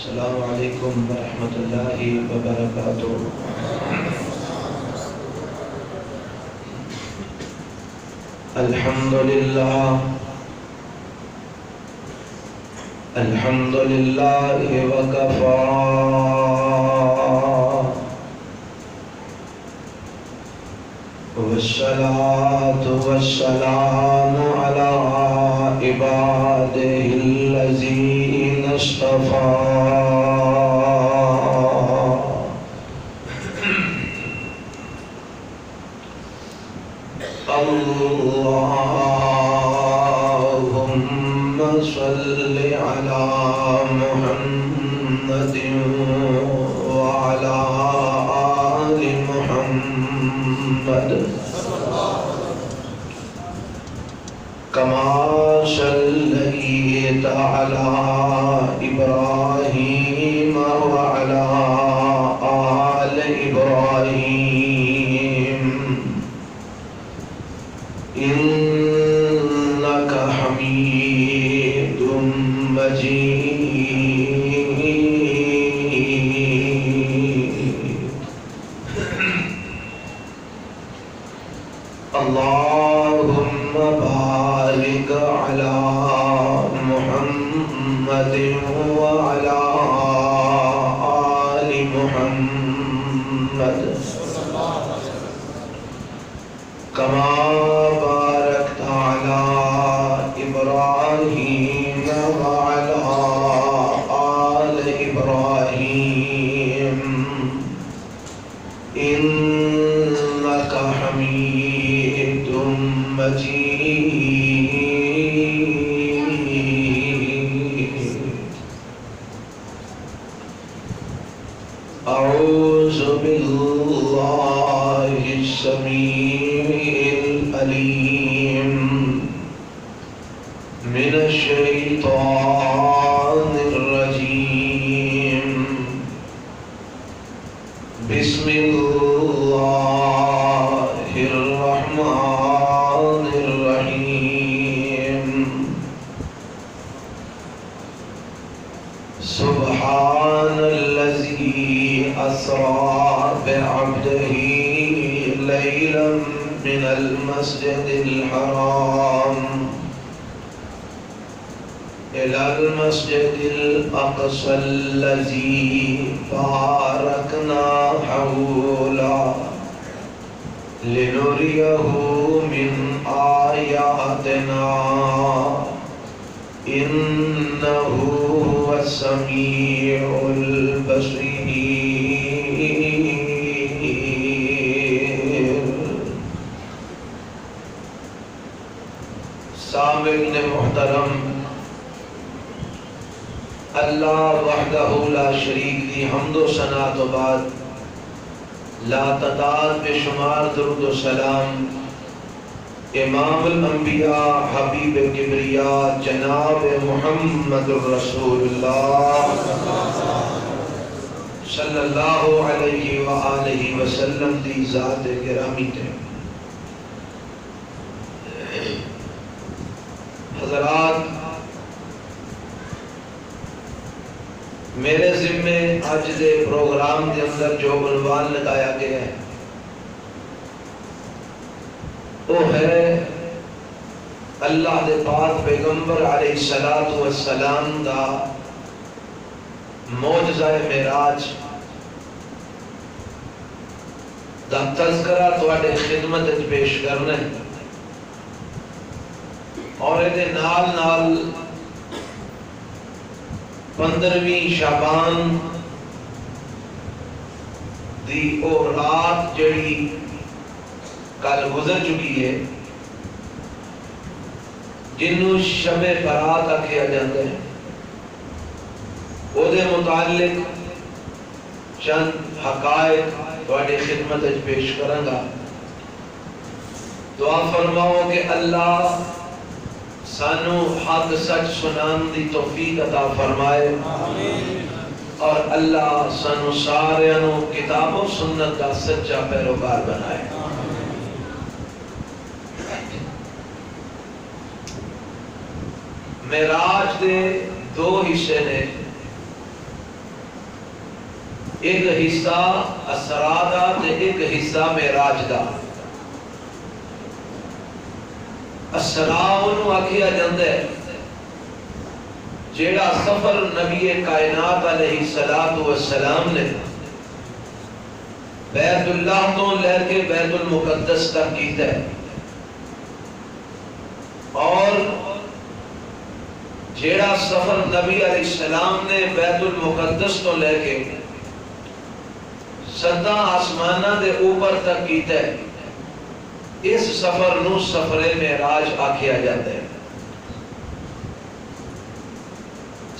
السلام علیکم ورحمۃ اللہ وبرکاتہ۔ الحمد للہ وکفا والصلاة والسلام علی عبادہ الذین اصطفى۔ اللہم صل علی محمد وعلی آل محمد کما صلیت علی ابراہیم وعلی آل ابراہیم انک حمید مجید۔ اللہم بارک علی محمد وعلی آل محمد کما بارکت علی ابراہیم وعلی آل ابراہیم انک حمید مجید۔ اعوذ باللہ السمیع العلیم من الشیطان الرجیم۔ بسم اللہ الرحمن الرحیم۔ سبحان الذی اسری بعبدہ لیلا من المسجد الحرام إلى المسجد الأقصى الذي باركنا حوله لنريه من آياتنا إنه هو السميع البصير۔ سامعین محترم، اللہ وحدہ لا شریک دی حمد و ثنا تو بعد لا تعداد بے شمار درود و سلام امام الانبیاء حبیب کبریا جناب محمد الرسول اللہ صلی اللہ علیہ وآلہ وسلم دی ذات گرامی تے۔ حضرات، میرے ذمے اج دے پروگرام دے اندر جو عنوان لگایا گیا ہے وہ ہے اللہ دے پاک پیغمبر علیہ الصلوۃ والسلام دا معجزہ معراج دا تذکرہ تواڈے خدمت وچ پیش کرنا ہے، اور دے نال نال 15ویں شعبان دی او رات جڑی کل گزر چکی ہے، جنوں شب برات آکھیا جاتا ہے، او دے متعلق چند حقائق تواڈی خدمت وچ پیش کراں گا۔ دعا فرماؤ کہ اللہ سانو حق سچ سنان دی توفیق عطا فرمائے، اور اللہ سانو سارے کتاب و سنت کا سچا پیروکار بنائے۔ معراج دے دو حصے نے، ایک حصہ اسرا دا تے ایک حصہ معراج دا۔ اسرا انہوں آکھیا جاندہ ہے جیڑا سفر نبی کائنات علیہ السلام نے بیت اللہ تو لے کے بیت المقدس تک کیتا ہے، اور جیڑا سفر نبی علیہ السلام نے بیت المقدس تو لے کے سدا آسمانہ دے اوپر تک کیتا ہے، اس سفر نو سفر معراج آکھیا جاتا ہے۔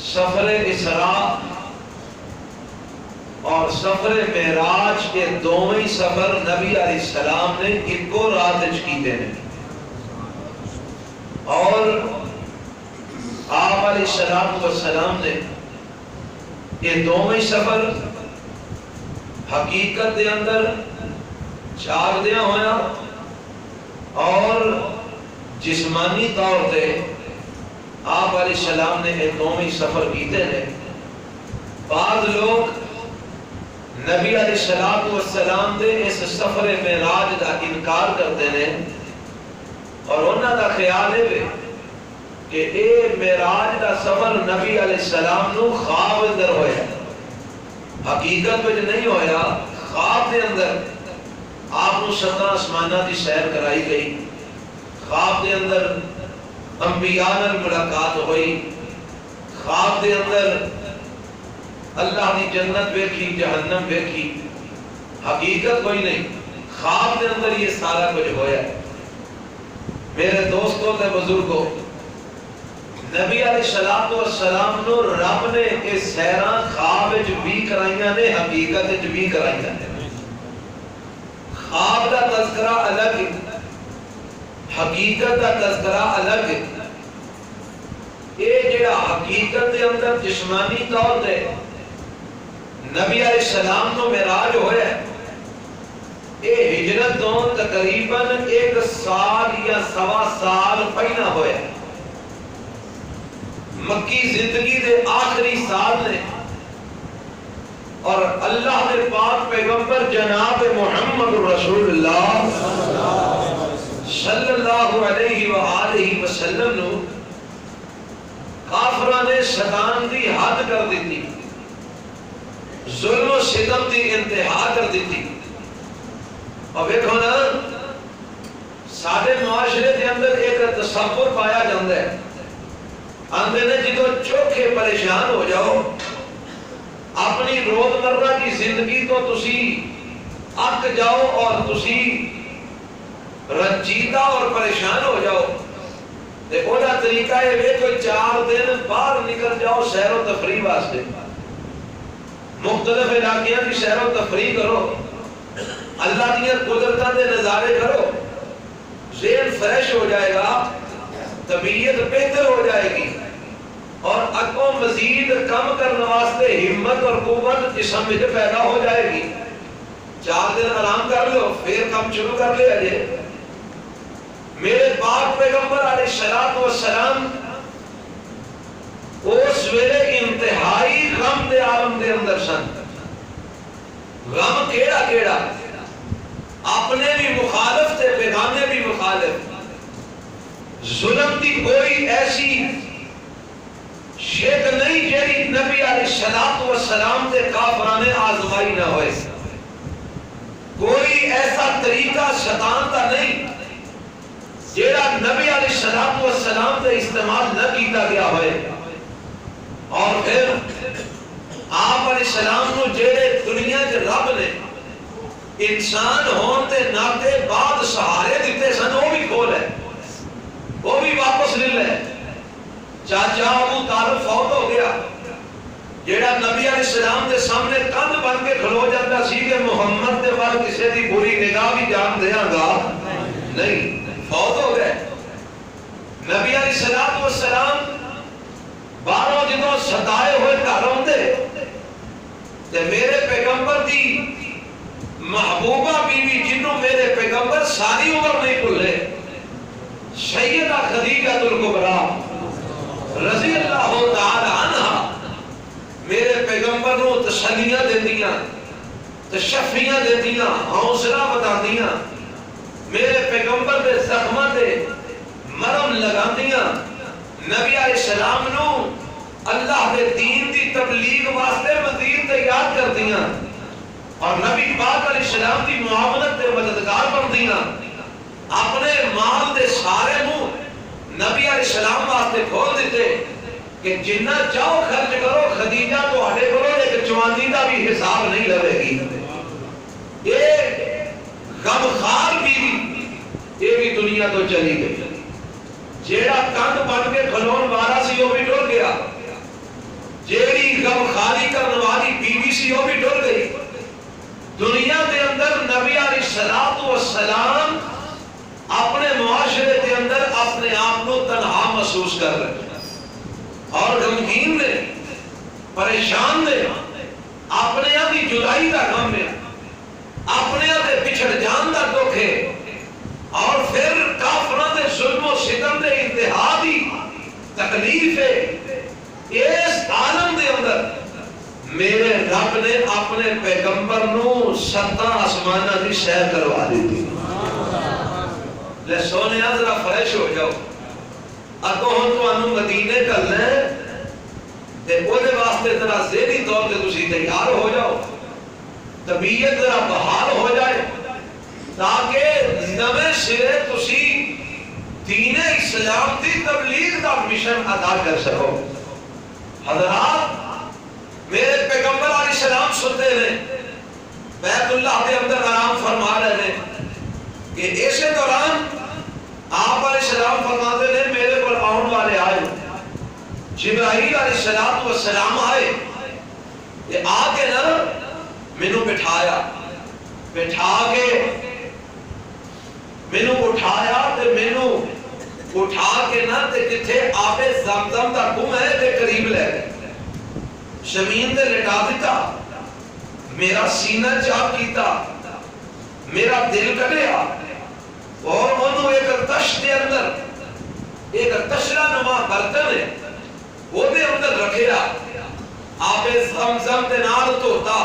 سفر اسراء اور سفر معراج کے دوویں سفر نبی علیہ السلام نے ایک کو رات وچ کیتے ہیں، اور آپ علیہ السلام نے یہ دوویں سفر حقیقت دے اندر جاگ دیا ہویا اور جسمانی طور پہ آپ علیہ السلام نے یہ دوویں سفر کیتے ہیں۔ بعض لوگ نبی علیہ السلام دے اس سفر معراج دا انکار کرتے ہیں، اور انہاں دا خیال ہے کہ اے معراج دا سفر نبی علیہ السلام نو خواب اندر ہویا، حقیقت وچ نہیں ہویا۔ خواب دے اندر آپ نو ستا آسمانہ دی سیر کرائی گئی، خواب دے اندر انبیاء نال ملاقات ہوئی، خواب دے اندر اللہ دی جنت ویکھی، جہنم ویکھی، حقیقت کوئی نہیں، خواب دے اندر یہ سارا کچھ ہویا ہے۔ میرے دوستوں تے بزرگوں، نبی علیہ السلام نو رب نے یہ سیراں خواب وچ بھی کرائیاں نے، حقیقت وچ بھی کرائیاں نے۔ خواب دا تذکرہ الگ ہے، حقیقت دا تذکرہ الگ ہے۔ یہ جڑا حقیقت دے اندر جسمانی طور تے نبی علیہ السلام نو معراج ہویا ہے، یہ ہجرت تو تقریباً 1 سال یا سوا سال پہلا ہویا ہے۔ مکی زندگی دے آخری سال نے، اور اللہ دے پاک پیغمبر جناب محمد رسول اللہ صلی اللہ علیہ وآلہ وسلم نو کافران نے ستان دی حد کر دیتی، ظلم و ستم دی انتہا کر دیتی۔ اور دیکھو نا، سارے معاشرے کے اندر ایک تصور پایا جاتا ہے، اندر نے جدو چوکھے پریشان ہو جاؤ، اپنی روزمرہ کی زندگی تو تسی اک جاؤ اور تسی رنجیدہ اور پریشان ہو جاؤ، تے اوہدا طریقہ ہے کوئی 4 دن باہر نکل جاؤ سیر و تفریح واسطے، مختلف علاقیاں کی سیر و تفریح کرو، اللہ کی قدرتاں دے نظارے کرو، ذہن فریش ہو جائے گا، طبیعت بہتر ہو جائے گی، اور اگوں مزید کم کرنے واسطے ہمت اور قوت جسم میں پیدا ہو جائے گی۔ 4 دن آرام کر لو، پھر کم شروع کر لے اجے۔ میرے پاک پیغمبر علیہ السلام اس ویلے انتہائی غم دے عالم دے اندر سن۔ غم کیڑا کیڑا، اپنے بھی مخالف تے بیگانے بھی مخالف، ظلم دی کوئی ایسی شک نہیں جیڑی نبی علیہ السلام تے کافران آزمائی نہ ہوئے، کوئی ایسا طریقہ شیطان کا نہیں جیڑا نبی علیہ السلام تے استعمال نہ کیتا گیا ہوئے۔ اور پھر آپ علیہ السلام نو جیڑے دنیا کے رب نے انسان ہون تے ناتے بعد سہارے دیتے سن، وہ بھی کھول ہے، وہ بھی واپس لے لے۔ چاچا ابو طالب فوت ہو گیا، جیڑا نبی علیہ السلام دے سامنے کند بن کے کھلو جاتا سی کہ محمد دے وال کسے دی بری نگاہ بھی جان دیاں گا نہیں، فوت ہو گئے۔ نبی علیہ السلام باروں جدوں ستائے ہوئے گھر آندے تے میرے پیغمبر دی محبوبہ بیوی جنوں میرے پیغمبر ساری عمر نہیں بھولے، سیدہ خدیجہ الکبریٰ رضی اللہ تعالی عنہ میرے پیغمبر نو تسلیاں دیندیاں، تو شفیاں دیتیاں، حوصلہ بتاندیاں، میرے پیغمبر دے زخماں دے مرم لگاندیاں، نبی علیہ السلام نو اللہ دے دین دی تبلیغ واسطے مزید تیار کر دیاں، اور نبی پاک علیہ السلام دی معاونت دے مددگار بن دیاں، اپنے مال دے سارے نو نبی علیہ السلام واسطے کھول دیتے کہ جنہ چاہو خرچ کرو، خدیجہ تو ہٹے کرو، لیکن چواندی دا بھی حساب نہیں لگے گی۔ یہ غمخار بیوی یہ بھی دنیا تو چلی گئی، جیڑا کند بن کے کھلون والا سی وہ بھی ڈر گیا، جیڑی غمخاری کرنے والی بیوی سی وہ بھی ڈر گئی۔ دنیا دے اندر نبی علیہ السلام اپنے معاشرے کے اندر اپنے آپ کو تنہا محسوس کر رہے اور غمگین نے، پریشان نے، اپنے آپ کی جدائی کا غم ہے، اپنے آپ کے پچھڑ جان کا دکھ ہے، اور پھر کافروں کے ظلم و ستم کے انتہا دی تکلیف ہے۔ اس عالم دے اندر میرے رب نے اپنے پیغمبر نو 7 آسمانہ دی سیر کروا دی تھی۔ لے سونے ذرا فریش ہو جاؤ، اگوں ہم تو انو مدینے کر لیں تے وہ دے واسطے ذرا ذہنی طور پہ تسی تیار ہو جاؤ، طبیعت ذرا بحال ہو جائے، تاکہ نویں سرے تسی دین اسلام دی تبلیغ دا مشن ادا کر سکو۔ حضرات، میرے پیغمبر علیہ السلام سنتے ہیں، بیت اللہ کے اندر آرام فرما رہے ہیں کہ ایسے دوران آپ علیہ السلام فرماتے ہیں میرے پر آن والے آئے، جبرائیل علیہ السلام آئے، یہ آ کے نا مینوں بٹھایا، بٹھا کے مینوں اٹھایا تے مینوں اٹھا کے نا تے جتھے آب زمزم دا کنواں ہے تے قریب لے گئے، زمین تے لٹا دیتا، میرا سینہ چاک کیتا، میرا دل کٹیا، اور انہوں ایک تش دے اندر ایک تشرہ نما برتن ہے وہ دے اندر رکھیا، آب زمزم دے نال توتا،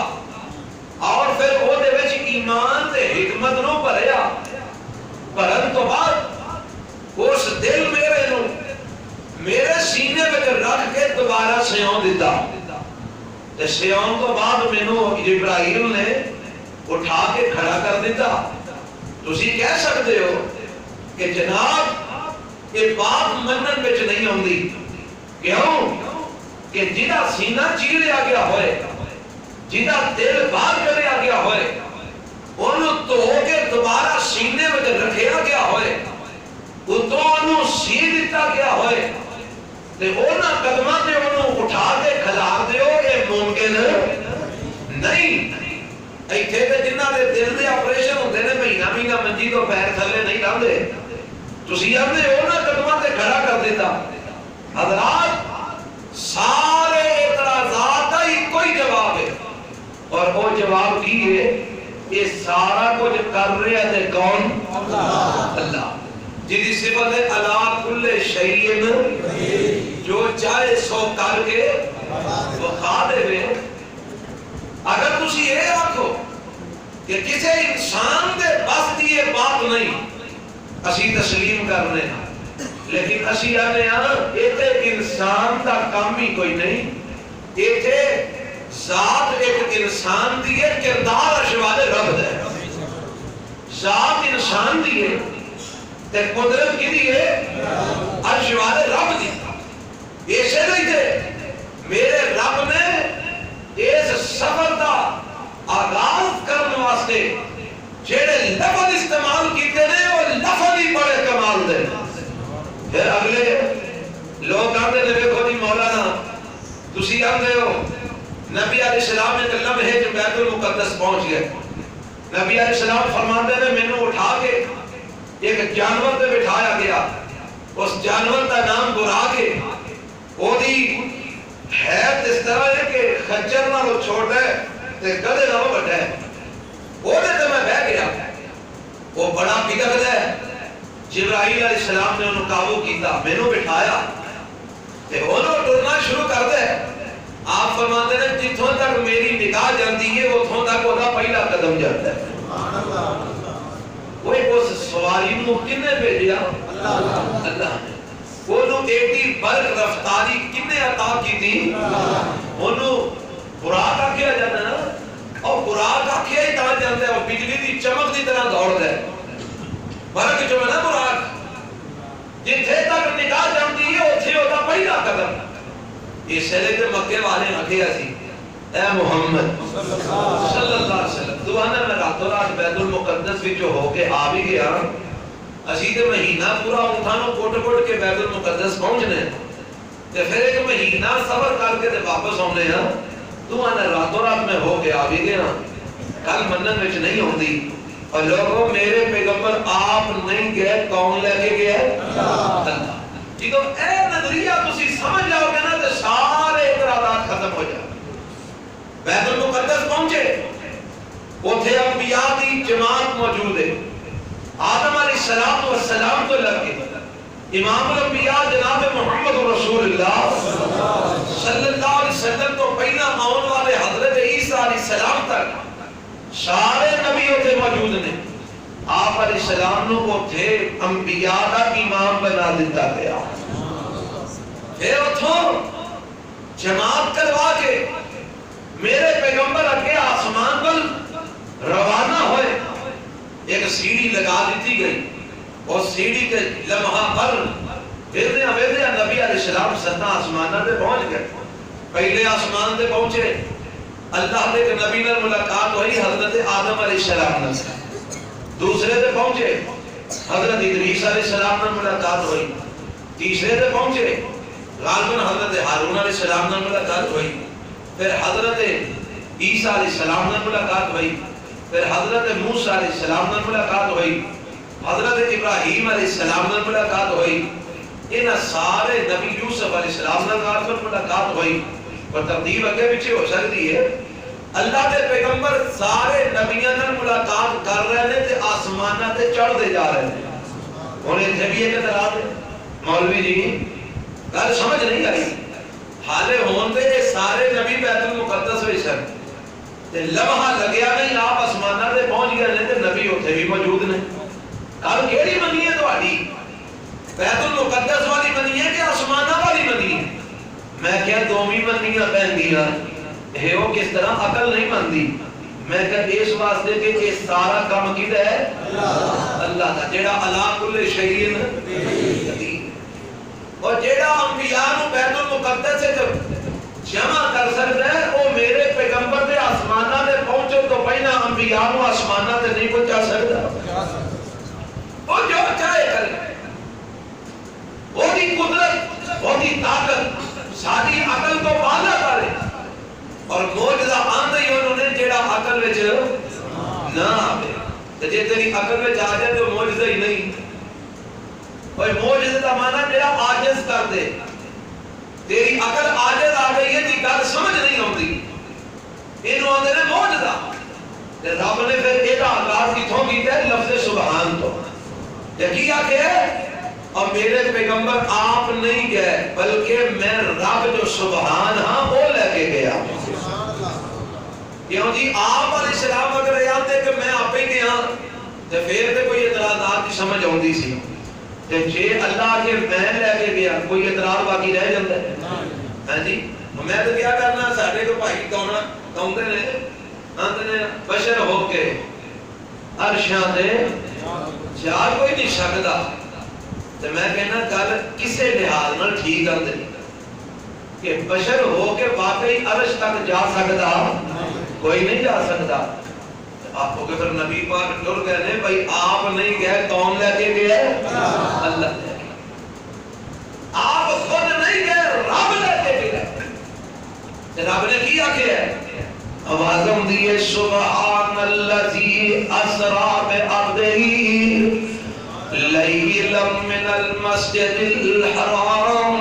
اور پھر وہ دے وچ ایمان تے حکمت نو بھریا، بھرن تو بعد اس دل میرے سینے وچ رکھ کے دوبارہ سیون دیتا، تے سیون تو بعد مینوں جبرائیل نے اٹھا کے کھڑا کر دیتا۔ تسی کہہ سکتے ہو کہ جناب یہ بات منن وچ نہیں ہوندی، کیوں کہ جہاں سینہ چیریا گیا ہوئے، جہاں دل باہر کریا گیا ہوئے، انہوں تو کے دوبارہ سینے وچ رکھیا گیا ہوئے، اتوں انہوں سی دیتا گیا ہوئے، تے انہاں قدماں تے انہوں اٹھا کے کھلار دیو، یہ ممکن نہیں۔ ایتھے تے جنہ دے دل دے آپریشن ہوندے نے مہینہ منجی تو پیر تھلے نہیں لاندے، تسی آندے انہاں قدماں تے کھڑا کر دیتا۔ حضرات، سارے اعتراضات کا ایک کوئی جواب ہے، اور وہ جواب کی ہے، یہ سارا کچھ کر رہے ہیں کون؟ اللہ، جدی صفت ہے علی کل شیء، جو چاہے سو کر کے وہ کھا دے ہوئے۔ اگر تسی یہ آکھو کہ کسی انسان دے بس دی یہ بات نہیں، اسی تسلیم کرنے ہیں، لیکن اسی آنے ایتے انسان دا کام ہی کوئی نہیں، ایتے ذات ایک انسان دیئے کردار اشوال رب دے، ذات انسان دیئے تے قدرت کی دیئے اشوال رب دی، ایسے نہیں دے میرے رب نے اس سفر دا آغاز کرنے واسطے جیڑے لفظ استعمال کیتے نے وہ لفظ ہی بڑے کمال دے۔ پھر اگلے لوگ آندے نے دیکھو جی مولانا تسی آندے ہو نبی علیہ السلام ایک لمحے جو بیت المقدس پہنچ گئے، نبی علیہ السلام فرماتے نے مینوں اٹھا کے ایک جانور تے بٹھایا گیا، اس جانور کا نام براق ہے، وہ دی حیرت اس طرح ہے کہ خچر نہ وہ چھوڑ ہے تے گدے نہ وہ بڑھا ہے، وہ دے تے میں بہ گیا، وہ بڑا بگڑ ہے۔ جبرائیل علیہ السلام نے انہوں قابو کیتا، مینوں بٹھایا تے انہوں ٹرنا شروع کر دے، آپ فرماتے ہیں جتھوں تک میری نگاہ جاتی ہے اتھوں تک وہاں پہلا قدم جاتا ہے. کوئی اس سواری نو کنے بھیجیا؟ اللہ نے. وہ ایڈی برق رفتاری کنے عطا کی تھی؟ انہوں براق آکھیا جاتا نا، اور براق آکھیا ہی تاں جاتا ہے، وہ بجلی دی چمک دی طرح دوڑ دے. برق جو ہے نا براق، جتھے تک نگاہ جاتی ہے اتھے ہوتا پہلا قدم. اس سے لے مکے والے آکھیا سی اے محمد صلی اللہ علیہ وسلم دعانا میں راتوں رات بیت المقدس وچ ہو کے آ بھی گیا. اسی تے مہینہ پورا اٹھانوں کوٹ کوٹ کے بیت المقدس پہنچنے تے پھر ایک مہینہ سفر کر کے تے واپس آنے ہاں. دعانا راتوں رات میں ہو کے آ بھی گیا. کل منن وچ نہیں ہوندی. اور لوگوں میرے پیغمبر آپ نہیں گئے، کون لے کے گیا؟ اللہ. جدو اے نظریہ تسی سمجھ جاؤ گے نا تو سارے اعتراضات ختم ہو جائے. بیت المقدس پہنچے، اتھے انبیاء دی جماعت موجود ہے. آدم علیہ السلام تو لگے امام الانبیاء جناب محمد رسول اللہ صلی اللہ علیہ وسلم تو پہلا آن والے حضرت عیسیٰ علیہ السلام تک سارے نبی اتھے موجود نے. آپ علیہ السلام نو اتھے انبیاء کا امام بنا دیتا گیا. پھر اتھوں جماعت کروا کے میرے پیغمبر اگے آسمان پر روانہ ہوئے. ایک سیڑھی لگا دیتی گئی اور سیڑھی کے لمحہ پر ویدیا نبی علیہ السلام ستا آسمانہ دے پہنچ گئے. پہلے آسمان دے پہنچے، اللہ دے نبی نے ملاقات ہوئی حضرت آدم علیہ السلام نے. دوسرے دے پہنچے حضرت ادریس علیہ السلام نے ملاقات ہوئی. تیسرے دے پہنچے غالباً حضرت ہارون علیہ السلام نے ملاقات ہوئی. پھر حضرت عیسیٰ علیہ السلام نے ملاقات ہوئی. پھر حضرت موسیٰ علیہ السلام نے ملاقات ہوئی. حضرت ابراہیم علیہ السلام نے ملاقات ہوئی. ان سارے نبی یوسف علیہ السلام نے ملاقات ہوئی. اور ترتیب اگے پیچھے ہو سکتی ہے. اللہ دے پیغمبر سارے نبیوں نے ملاقات کر رہے ہیں تے آسمانہ تے چڑھ دے جا رہے ہیں. انہیں اتنے بھی ایک اعتراض ہے مولوی جی گل سمجھ نہیں آئی. حالے ہون تے یہ سارے نبی بیت المقدس ہوئی سن تے لمحہ لگیا نہیں آپ آسمانہ تے پہنچ گئے تے نبی اتنے بھی موجود نے. اب کیڑی منی ہے تہاڈی؟ بیت المقدس والی منی ہے کہ آسمانہ والی منی ہے؟ میں کیا دوویں منیاں پہندیاں ہے وہ کس طرح عقل نہیں مندی. میں کہ اس واسطے کہ یہ سارا کام کیتا ہے اللہ کا جیڑا علی کل شیء قدیر. اور جیڑا انبیاء نو بیت المقدس سے جمع کر سکتا ہے وہ میرے پیغمبر دے آسمانہ دے پہنچے تو پہلا انبیاء نو آسمانہ دے نہیں پہنچا سکتا. وہ جو چاہے کرے، وہ دی قدرت، وہ دی طاقت ساری عقل کو بالا کرے. اور موجزہ آندہ ہی انہوں نے جیڑا عقل وچ نہ آوے. تو جے تیری عقل وچ آ جائے تو موجزہ ہی نہیں. اور موجزہ دا معنی جیڑا عاجز کر دے. تیری عقل عاجز آ گئی ہے دی گل سمجھ نہیں ہوندی، انہوں آندے نے موجزہ. رب نے پھر ایک آغاز کتھوں کیتا ہے لفظ سبحان تو. یقین آکے ہے اور میرے پیغمبر آپ نہیں گئے بلکہ میں رب جو سبحان ہاں وہ لے کے گیا. کیوں جی آپ علیہ السلام اگر یہ آتے کہ میں آپ ہی گیا تو پھر تو کوئی اعتراضات کی سمجھ ہوندی سی. جے اللہ کے میں لے کے گیا کوئی اعتراض باقی رہ جاتا ہے؟ ہاں جی میں تو کیا کرنا ساڈے کو بھائی کہندے نے بشر ہو کے عرشاں تے جا کوئی نہیں سکدا. تو میں کہنا گل کسے لحاظ نال ٹھیک کر دے کہ بشر ہو کے واقعی عرش تک جا سکدا کوئی نہیں جا سکتا. آپ کو کہ پھر نبی پاک ٹر گئے نے بھائی آپ نہیں گئے کون لے کے گئے؟ اللہ لے کے. آپ خود نہیں گئے رب لے کے گئے. رب نے کیا کیا ہے آوازم دیئے سبحان اللذی اسرا بعبدہی لیلا من المسجد الحرام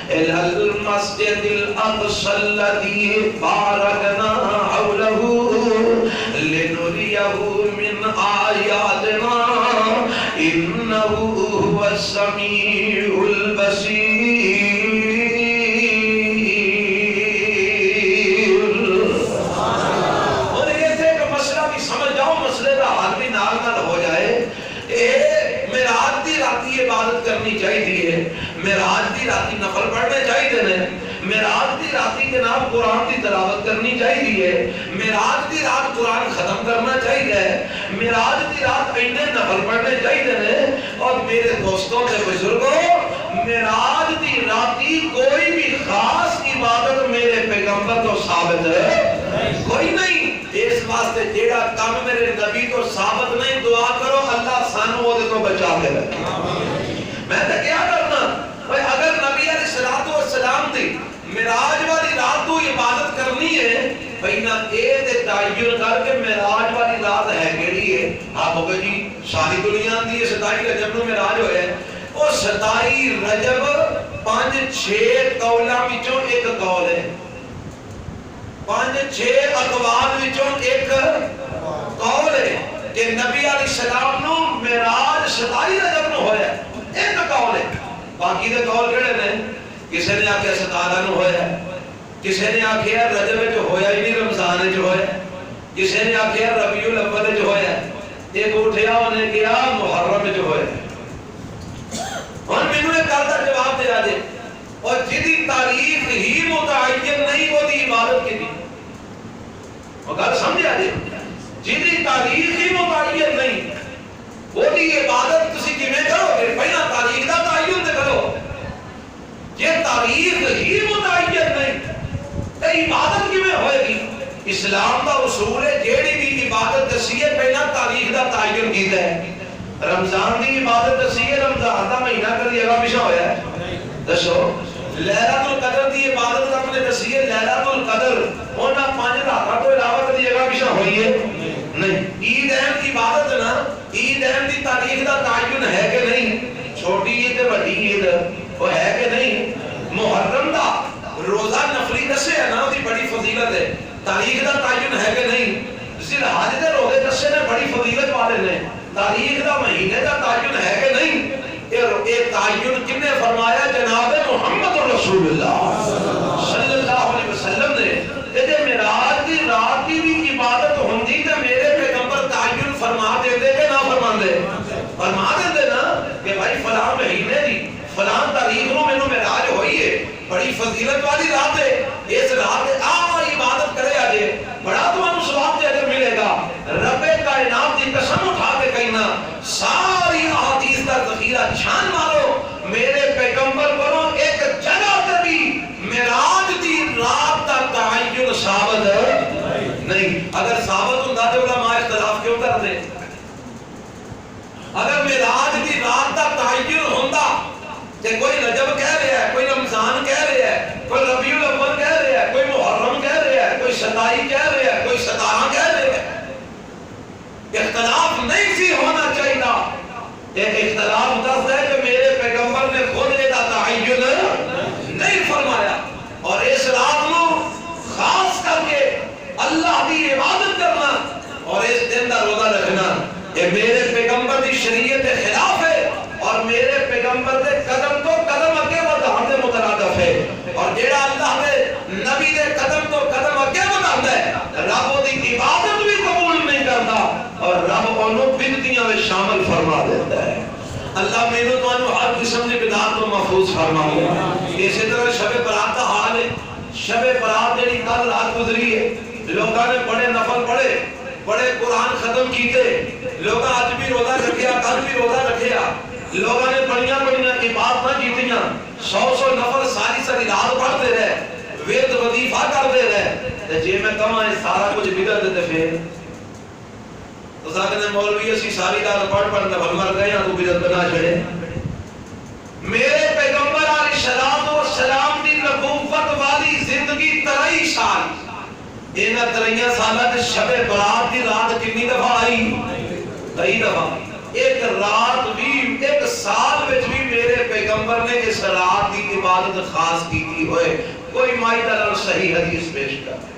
الى المسجد الاقصى الذي باركنا حوله لنريه من آياتنا انه هو السميع البصير. معراج دی راتی نفل پڑھنے چاہیے نے، معراج دی راتی جناب قرآن دی تلاوت کرنی چاہیے، معراج دی رات قرآن ختم کرنا چاہیے، معراج دی رات اینے نفل پڑھنے چاہیے نے۔ اور میرے دوستوں کے بزرگوں، معراج دی راتی کوئی بھی خاص عبادت میرے پیغمبر تو ثابت ہے کوئی نہیں۔ اس واسطے جیڑا کام میرے نبی تو ثابت نہیں، دعا کرو اللہ سانو وہ تو بچا کے رکھے۔ میں تو کیا کرنا بھائی، اگر نبی علیہ السلام دی معراج والی رات تو عبادت کرنی ہے، بھائی نہ اے تے تعین کر کے معراج والی رات ہے کیڑی ہے۔ آپ ہو گئے جی ساری دنیا دی 27 رجب نو معراج ہویا ہے، او 27 رجب 5-6 قولاں وچوں ایک قول ہے، 5-6 اقوال وچوں ایک قول ہے کہ نبی علیہ السلام نو معراج 27 رجب نو ہویا ہے، ایک قول ہے۔ باقی دے قول کیڑے نے؟ کسی نے آکھیا 17 نو ہویا ہے، کسی نے آکھیا رجب وچ ہویا ہی نہیں رمضان وچ ہویا ہے، کسی نے آکھیا ربیع الاول وچ ہویا ہے، ایک اٹھیا انہیں کیا محرم وچ ہویا ہے۔ اور مینوں ایک گل دا جواب دے دے، اور جدی تاریخ ہی متعین نہیں وہ دی عبادت کی، اور گل سمجھا جی، جدی تاریخ ہی متعین نہیں وہ دی عبادت تسی کیویں کرو گے؟ پہلا تاریخ دا تعین تے کرو، یہ تاریخ ہی متعین نہیں تے عبادت کیویں ہوئے گی؟ اسلام دا اصول ہے جیڑی بھی عبادت دسی ہے پہلا تاریخ دا تعین کیتا ہے۔ رمضان دی عبادت دسی ہے، رمضان دا مہینہ کدی اگا پیچھے ہویا ہے؟ دسو۔ لیلۃ القدر دی عبادت اپنے دسی ہے، لیلۃ القدر انہاں 5 راتاں تو علاوہ کدی اگا پیچھے ہوئی ہے نہیں۔ عید اہم کی عبادت نا، عید اہم دی تاریخ دا تعین ہے کہ نہیں؟ چھوٹی عید تے بڑی عید وہ ہے کہ نہیں؟ محرم دا روزہ نفلی دسے ہے نا، دی بڑی فضیلت ہے، تاریخ دا تعین ہے کہ نہیں؟ ذی الحج دے روزے دسے نے بڑی فضیلت والے نے، تاریخ دا مہینے دا تعین ہے کہ نہیں؟ یہ تعین کن نے فرمایا؟ جناب محمد رسول اللہ صلی اللہ علیہ وسلم نے۔ کہ معراج دی رات کی بھی عبادت ہوندی تے میرے پیغمبر تعین فرما دے دے کہ نہ فرما دے؟ فرما دے دے نا کہ بھائی فلاں مہینے دی فلاں تاریخ نو مینوں معراج ہوئی ہے، بڑی فضیلت والی رات ہے، اس رات آ عبادت کرے اجے بڑا تمہیں ثواب دے اجر ملے گا۔ رب کائنات دی قسم اٹھا کے کہنا، ساری احادیث کا ذخیرہ چھان مارو، میرے پیغمبر کو ایک جگہ تے بھی معراج دی رات دا تعین ثابت نہیں۔ اگر ثابت ہوندا تے علماء اختلاف کیوں کرتے؟ اگر معراج دی رات دا تعین ہوندا تے کوئی رجب کہہ رہا ہے، کوئی رمضان کہہ رہا ہے، کوئی ربیع الاول کہہ رہا ہے، کوئی محرم کہہ رہا ہے، کوئی 27 کہہ رہا ہے، کوئی 17 کہہ رہا ہے، اختلاف نہیں سی ہونا چاہیے۔ یہ اختلاف دس ہے کہ میرے پیغمبر نے خود یہ تعین نہیں فرمایا، اور اس رات کو خاص کر کے اللہ کی عبادت کرنا اور اس دن کا روزہ رکھنا یہ میرے پیغمبر کی شریعت کے خلاف ہے، اور میرے پیغمبر کے قدم تو قدم اگے بڑھانے کے مترادف ہے، اور جیڑا اللہ کے نبی کے قدم تو قدم اگے بڑھاتا ہے رب دی عبادت بھی قبول نہیں کرتا، اور رب انہوں بدعتیاں میں شامل فرما دیتا ہے۔ اللہ میرے تو ہر قسم کی بدعت کو محفوظ فرمائے۔ اسی طرح شب برات کا حال ہے، شب برات جڑی کل رات گزری ہے، لوگوں نے بڑے نفل پڑھے، بڑے قرآن ختم کیتے، لوگ آج بھی روزہ رکھیا، کل بھی روزہ رکھیا، لوگوں نے بڑیاں بڑیاں عبادتاں کیتیاں، 100 نفل ساری رات پڑھتے رہے، وید وظیفہ کرتے رہے، تے جے میں کہاں یہ سارا کچھ بدعت تے پھر تو ساکنے مولوی اسی ساری رات پڑھ نفل مر گئے ہاں تو بدعت بنا چھڑے۔ میرے پیغمبر علیہ السلام دی نبوت والی زندگی 23 سال، اینا 23 سالہ تے شب برات دی رات کتنی دفعہ آئی؟ 23 دفعہ۔ ایک رات بھی، ایک سال وچ بھی میرے پیغمبر نے اس رات کی عبادت خاص کی ہوئے کوئی مائی دلال صحیح حدیث پیش کر۔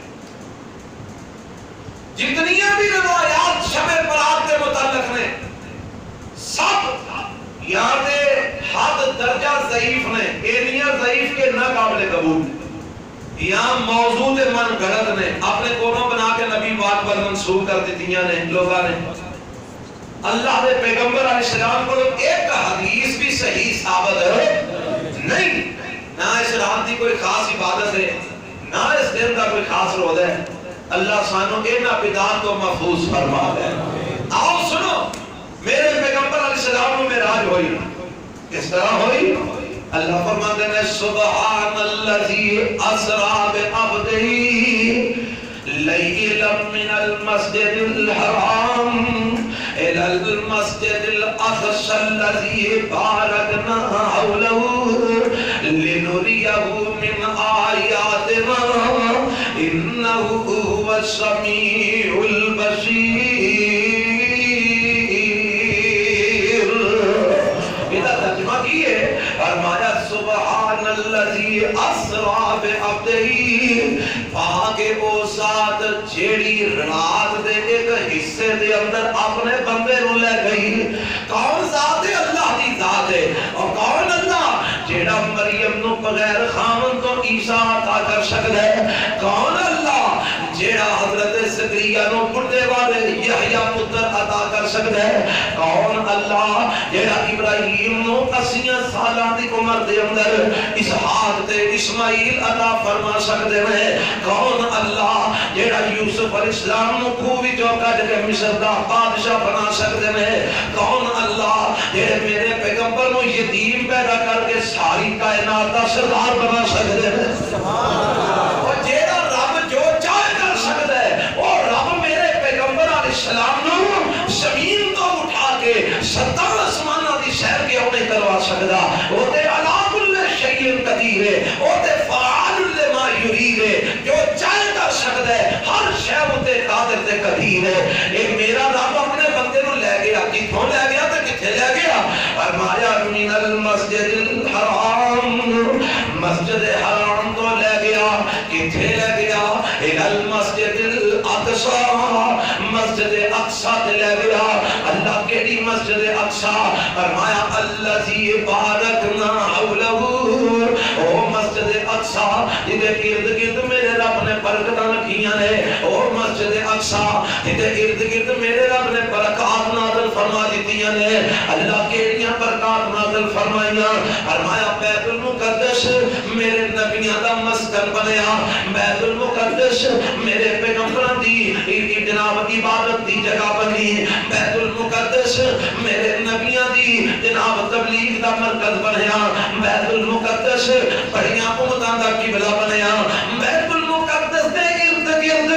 جتنیاں بھی روایات شب برات کے متعلق نے سب یا تے حد درجہ ضعیف نے، اینیاں ضعیف کے نہ قابل قبول، یا موضوع من گھڑت نے، اپنے کونوں بنا کے نبی پاک پر منسوخ کر دیتیاں نے لوگاں نے۔ اللہ دے پیغمبر علیہ السلام کو ایک حدیث بھی صحیح ثابت نہیں، نہ اس رات کی کوئی خاص عبادت ہے، نہ اس دن کا کوئی خاص روزہ ہے۔ اللہ سانو اینا بدعات کو محفوظ فرما دے۔ آؤ سنو، میرے پیغمبر علیہ السلام میں معراج ہوئی، کس طرح ہوئی؟ اللہ فرماتے ہیں سبحان الذی اسریٰ بعبدہ لیلا من المسجد الحرام الى المسجد الاقصى الذي باركنا حوله لنريه من آياتنا انه هو السميع البصير۔ ترجمہ کیے فرمایا سبحان الذی اسریٰ بعبدہ، پاک او ذات جیڑی رات دے ایک حصے دے اندر اپنے بندے نو لے گئی۔ کون ذات ہے؟ اللہ دی ذات ہے۔ اور کون اللہ؟ جیڑا مریم نو بغیر خامن تو عیسیٰ عطا کر سکتا ہے۔ کون اللہ؟ جیڑا حضرت زکریا نو بڑھے والے یحییٰ پتر عطا کر سکتا ہے۔ کون اللہ؟ جیڑا ابراہیم نو 80 سالاں دی عمر دے اندر اسحاق تے اسماعیل عطا فرما سکتے ہیں۔ کون اللہ؟ جیڑا یوسف علیہ السلام نو خوہ وچوں کڈ کے مصر دا بادشاہ بنا سکتے ہیں۔ کون اللہ؟ جیڑے میرے پیغمبر نو یتیم پیدا کر کے ساری کائنات دا سردار بنا سکتے ہیں۔ اور جیڑا رب جو چاہے کر سکتا ہے، اور رب میرے پیغمبر علیہ السلام نو زمین تو اٹھا کے 70 آسماناں دی سیر کے انہیں کروا سکتا۔ وہ تے علی کل شیء قدیر ہے، وہ تے فعال لما یرید ہے، جو چاہے کر سکتا ہے، ہر شے تے قادر تے قدیر ہے۔ ایک میرا رب اپنے بندے نو لے گیا، کتھوں لے گیا تے کتھے لے گیا؟ فرمایا من المسجد الحرام، مسجد حرام تو لے گیا، کتھے لے گیا؟ الى المسجد الاقصى، مسجد اقصی تے لے گیا۔ اللہ کیڑی مسجد اقصی؟ فرمایا الذی بارکنا حولہ، او مسجد اقصی جدے ارد گرد میرے رب نے برکتاں رکھیاں نے، او مسجد اقصی جدے ارد گرد میرے رب نے برکات نازل فرما دیتیاں نے۔ اللہ کیڑیاں برکات نازل فرمائیاں؟ فرمایا بیت المقدس میرے نبیاں دا مسکن بنیا، بیت المقدس میرے پیغمبراں دی جناب عبادت دی جگہ بنی، بیت المقدس میرے نبیاں دی جناب تبلیغ دا مرکز بنیا، بیت المقدس بڑیاں امتاں دا قبلہ بنیا، بیت المقدس دے ارد گرد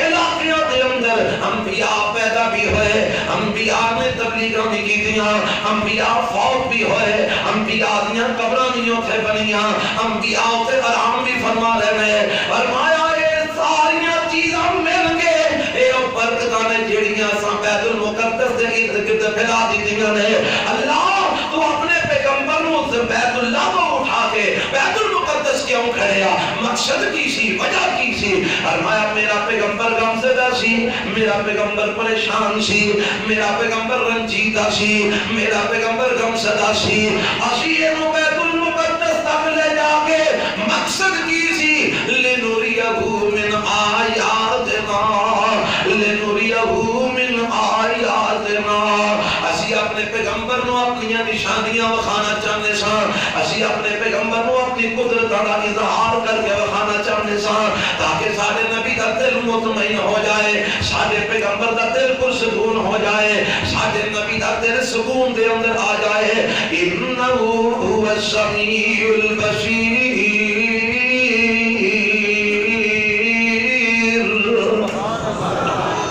علاقیاں دے اندر انبیاء پیدا بھی ہوئے، انبیاء نے تبلیغاں بھی کیتیاں، انبیاء فوت بھی ہوئے، انبیاء دیاں قبراں بھی اوتھے بنیاں، انبیاء تے آرام بھی فرما رہے ہیں۔ فرمایا اے ساریاں چیزاں مل کے اے برکتاں نے جڑیاں سا بیت المقدس دے ارد گرد پھیلا دیتیاں نے۔ اللہ تو اپنے پیغمبر نو بیت اللہ کو اٹھا کے بیت المقدس کیوں کھڑیا؟ مقصد کی سی، وجہ کی سی؟ فرمایا میرا پیغمبر غم زدہ سی، میرا پیغمبر پریشان سی، میرا پیغمبر رنجیدہ سی، میرا پیغمبر غم زدہ سی۔ اسی انو بیت المقدس تک لے جا کے مقصد کی سی؟ لنُرِيَهُ من آیاتنا، لنُرِيَهُ من آیاتنا۔ اسی اپنے پیغمبر نو اپنی نشانیاں وکھانا چاہنے ساں، اسی اپنے پیغمبر نو اپنی قدرت دا اظہار کر کے وکھانا چاہنے ساں، تاکہ سارے نبی دا دل مطمئن ہو جائے، سارے پیغمبر دا دل پرسکون ہو جائے، سارے نبی دا دل سکون دے اندر آ جائے۔ انہو هو السمیع البصیر۔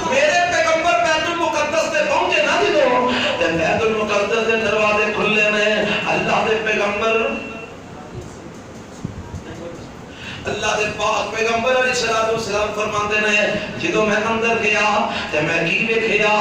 میرے پیغمبر بیت المقدس تے پہنچے نا جدوں تے بیت المقدس دے دروازے کھلے نے، اللہ دے پیغمبر اللہ دے پاک پیغمبر علیہ السلام فرماندے نے جدوں میں اندر گیا تے میں کی ویکھیا؟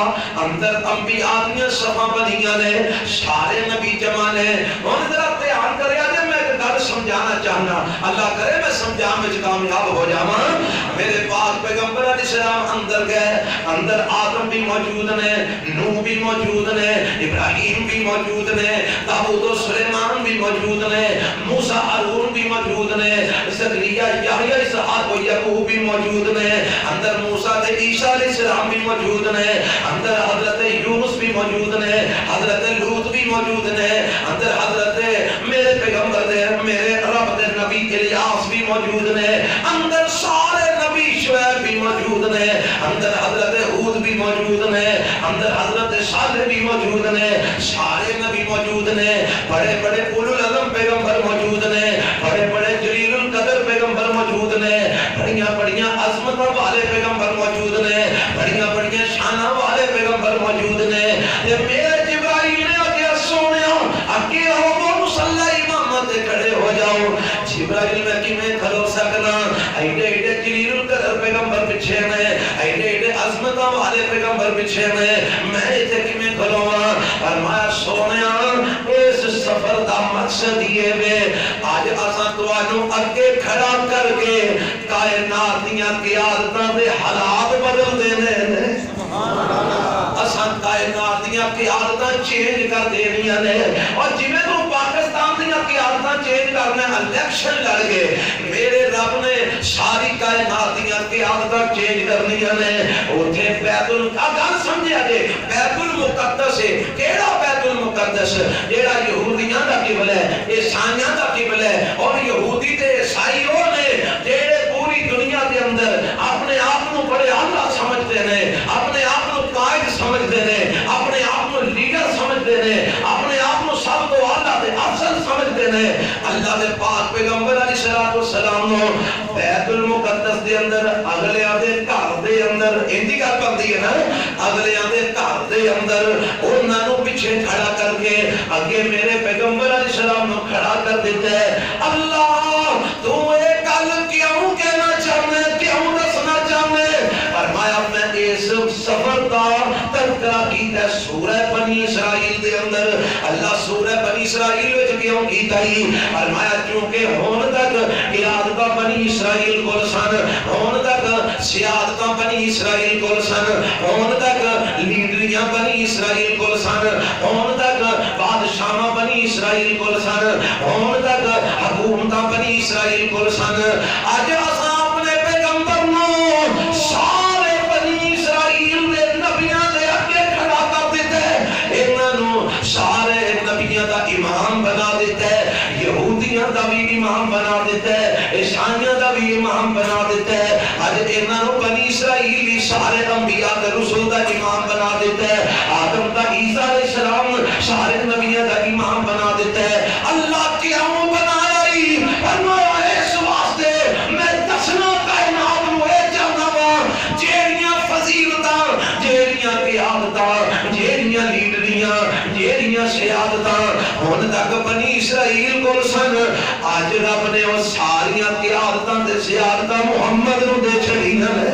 اندر انبیاء دیاں صفاں بنیاں نے، سارے نبی جمع نے۔ ہن ذرا دھیان کریا جے میں ایک گل سمجھانا چاہنا، اللہ کرے میں سمجھان وچ کامیاب ہو جاواں۔ میرے پاک پیغمبر علیہ السلام اندر گئے، اندر آدم بھی موجود نے، نوح بھی موجود نے، ابراہیم بھی موجود نے، داؤد و سلیمان بھی موجود نے، موسیٰ ہارون بھی موجود نے، زکریا یحییٰ اسحاق و یعقوب بھی موجود نے، اندر موسیٰ تے عیسیٰ علیہ السلام بھی موجود نے، اندر حضرت یونس بھی موجود نے، حضرت لوط بھی موجود نے، اندر حضرت میرے پیغمبر دے نبی الیاس بھی موجود نے، اندر سارے نبی شعیب بھی موجود نے، اندر حضرت ہود بھی موجود نے، اندر حضرت صالح بھی موجود نے، سارے نبی موجود نے، بڑے بڑے اولو العزم پیغمبر موجود نے، بڑے بڑے جلیل القدر پیغمبر موجود نے، بڑیاں بڑیاں عظمتوں والے پیغمبر موجود نے، بڑیاں بڑیاں شانہ والے پیغمبر موجود نے۔ یہ میرے جبرائیل نے آگے سونیا اگے ہو مصلی امامت کھڑے ہو جاؤ، جبرائیل میں کیویں کھلو سکنا، ایڈے ایڈے جلیل القدر پیغمبر پیچھے نے، ایڈے ایڈے عظمتوں والے پیغمبر پیچھے نے، میں ایتھے کیویں کھلواں؟ فرمایا سونیا اس سفر دا مقصد یہ وے اج اساں تانوں اگے کھڑا کر کے کائنات دیاں قیادتاں دے حالات بدل دینے نے، اساں کائنات دیاں قیادتاں چینج کر دینیاں نے، اور جویں تو پاکستان دیاں قیادتاں چینج کرنا الیکشن لڑ گئے، میرے رب نے ساری کائنات دیاں قیادتاں چینج کرنیاں نے۔ اوتھے بیت گل سمجھیا جے، بیت المقدس ہے، کیڑا بیت المقدس؟ جیڑا یہودیاں دا قبلہ ہے، عیسائیاں دا قبلہ ہے، اور یہودی تے عیسائی وہ نے جیڑے پوری دنیا دے اندر اپنے آپ کو بڑے اعلیٰ سمجھتے ہیں، اپنے آپ کو قائد سمجھتے ہیں، اپنے آپ کو لیڈر سمجھتے ہیں، اپنے آپ کو سب تو اعلیٰ تے افضل سمجھتے ہیں۔ اللہ دے پاک پیغمبر علیہ الصلوۃ والسلام نو بیت المقدس دے اندر اگلیاں دے گھر دے اندر ایندی گل بندی ہے نا، اگلیاں دے گھر دے اندر انہاں نو پیچھے کھڑا کر کے اگے میرے پیغمبر علیہ السلام نو کھڑا کر دیتا ہے۔ اللہ تو اے گل کیوں کہنا چاہنے، کیوں دسنا چاہنے؟ فرمایا میں اس سفر کا تذکرہ کیتا ہے سورہ بنی اسرائیل دے اندر۔ اللہ سورہ بنی اسرائیل وچ کیوں کیتا ہی؟ فرمایا کیونکہ ہون تک قیادتاں بنی اسرائیل کول سن، ہون تک سیادتاں بنی اسرائیل کول سن، ہون تک لیڈریاں بنی اسرائیل کول سن، ہون تک بادشاہاں بنی اسرائیل کول سن، ہون تک حکومتاں بنی اسرائیل کول سن۔ اج اساں اپنے پیغمبر نو سارے بنی اسرائیل دے نبیاں دے اگے کھڑا کر دیتا ہے، انہاں نو سارے نبیاں دا امام بنا دیتا ہے، یہودیاں دا بھی امام بنا دیتا ہے، عیسائیاں دا بھی امام بنا دیتا ہے۔ اج انہاں نو بنی اسرائیل سارے انبیاء تے رسول دا امام بنا دیتا ہے، آدم دا عیسیٰ علیہ السلام سارے نبیاں دا امام بنا دیتا ہے۔ اللہ کیوں بنایا ہی؟ فرمایا اس واسطے میں دسنا کائنات نو اے چاہنا وا جیڑیاں فضیلتاں، جیڑیاں قیادتاں، جیڑیاں لیڈریاں، جیڑیاں سیادتاں ہن تک بنی اسرائیل کول سن، اج رب نے وہ ساریاں قیادتاں تے سیادتاں محمد نو دے چھڑیاں نے۔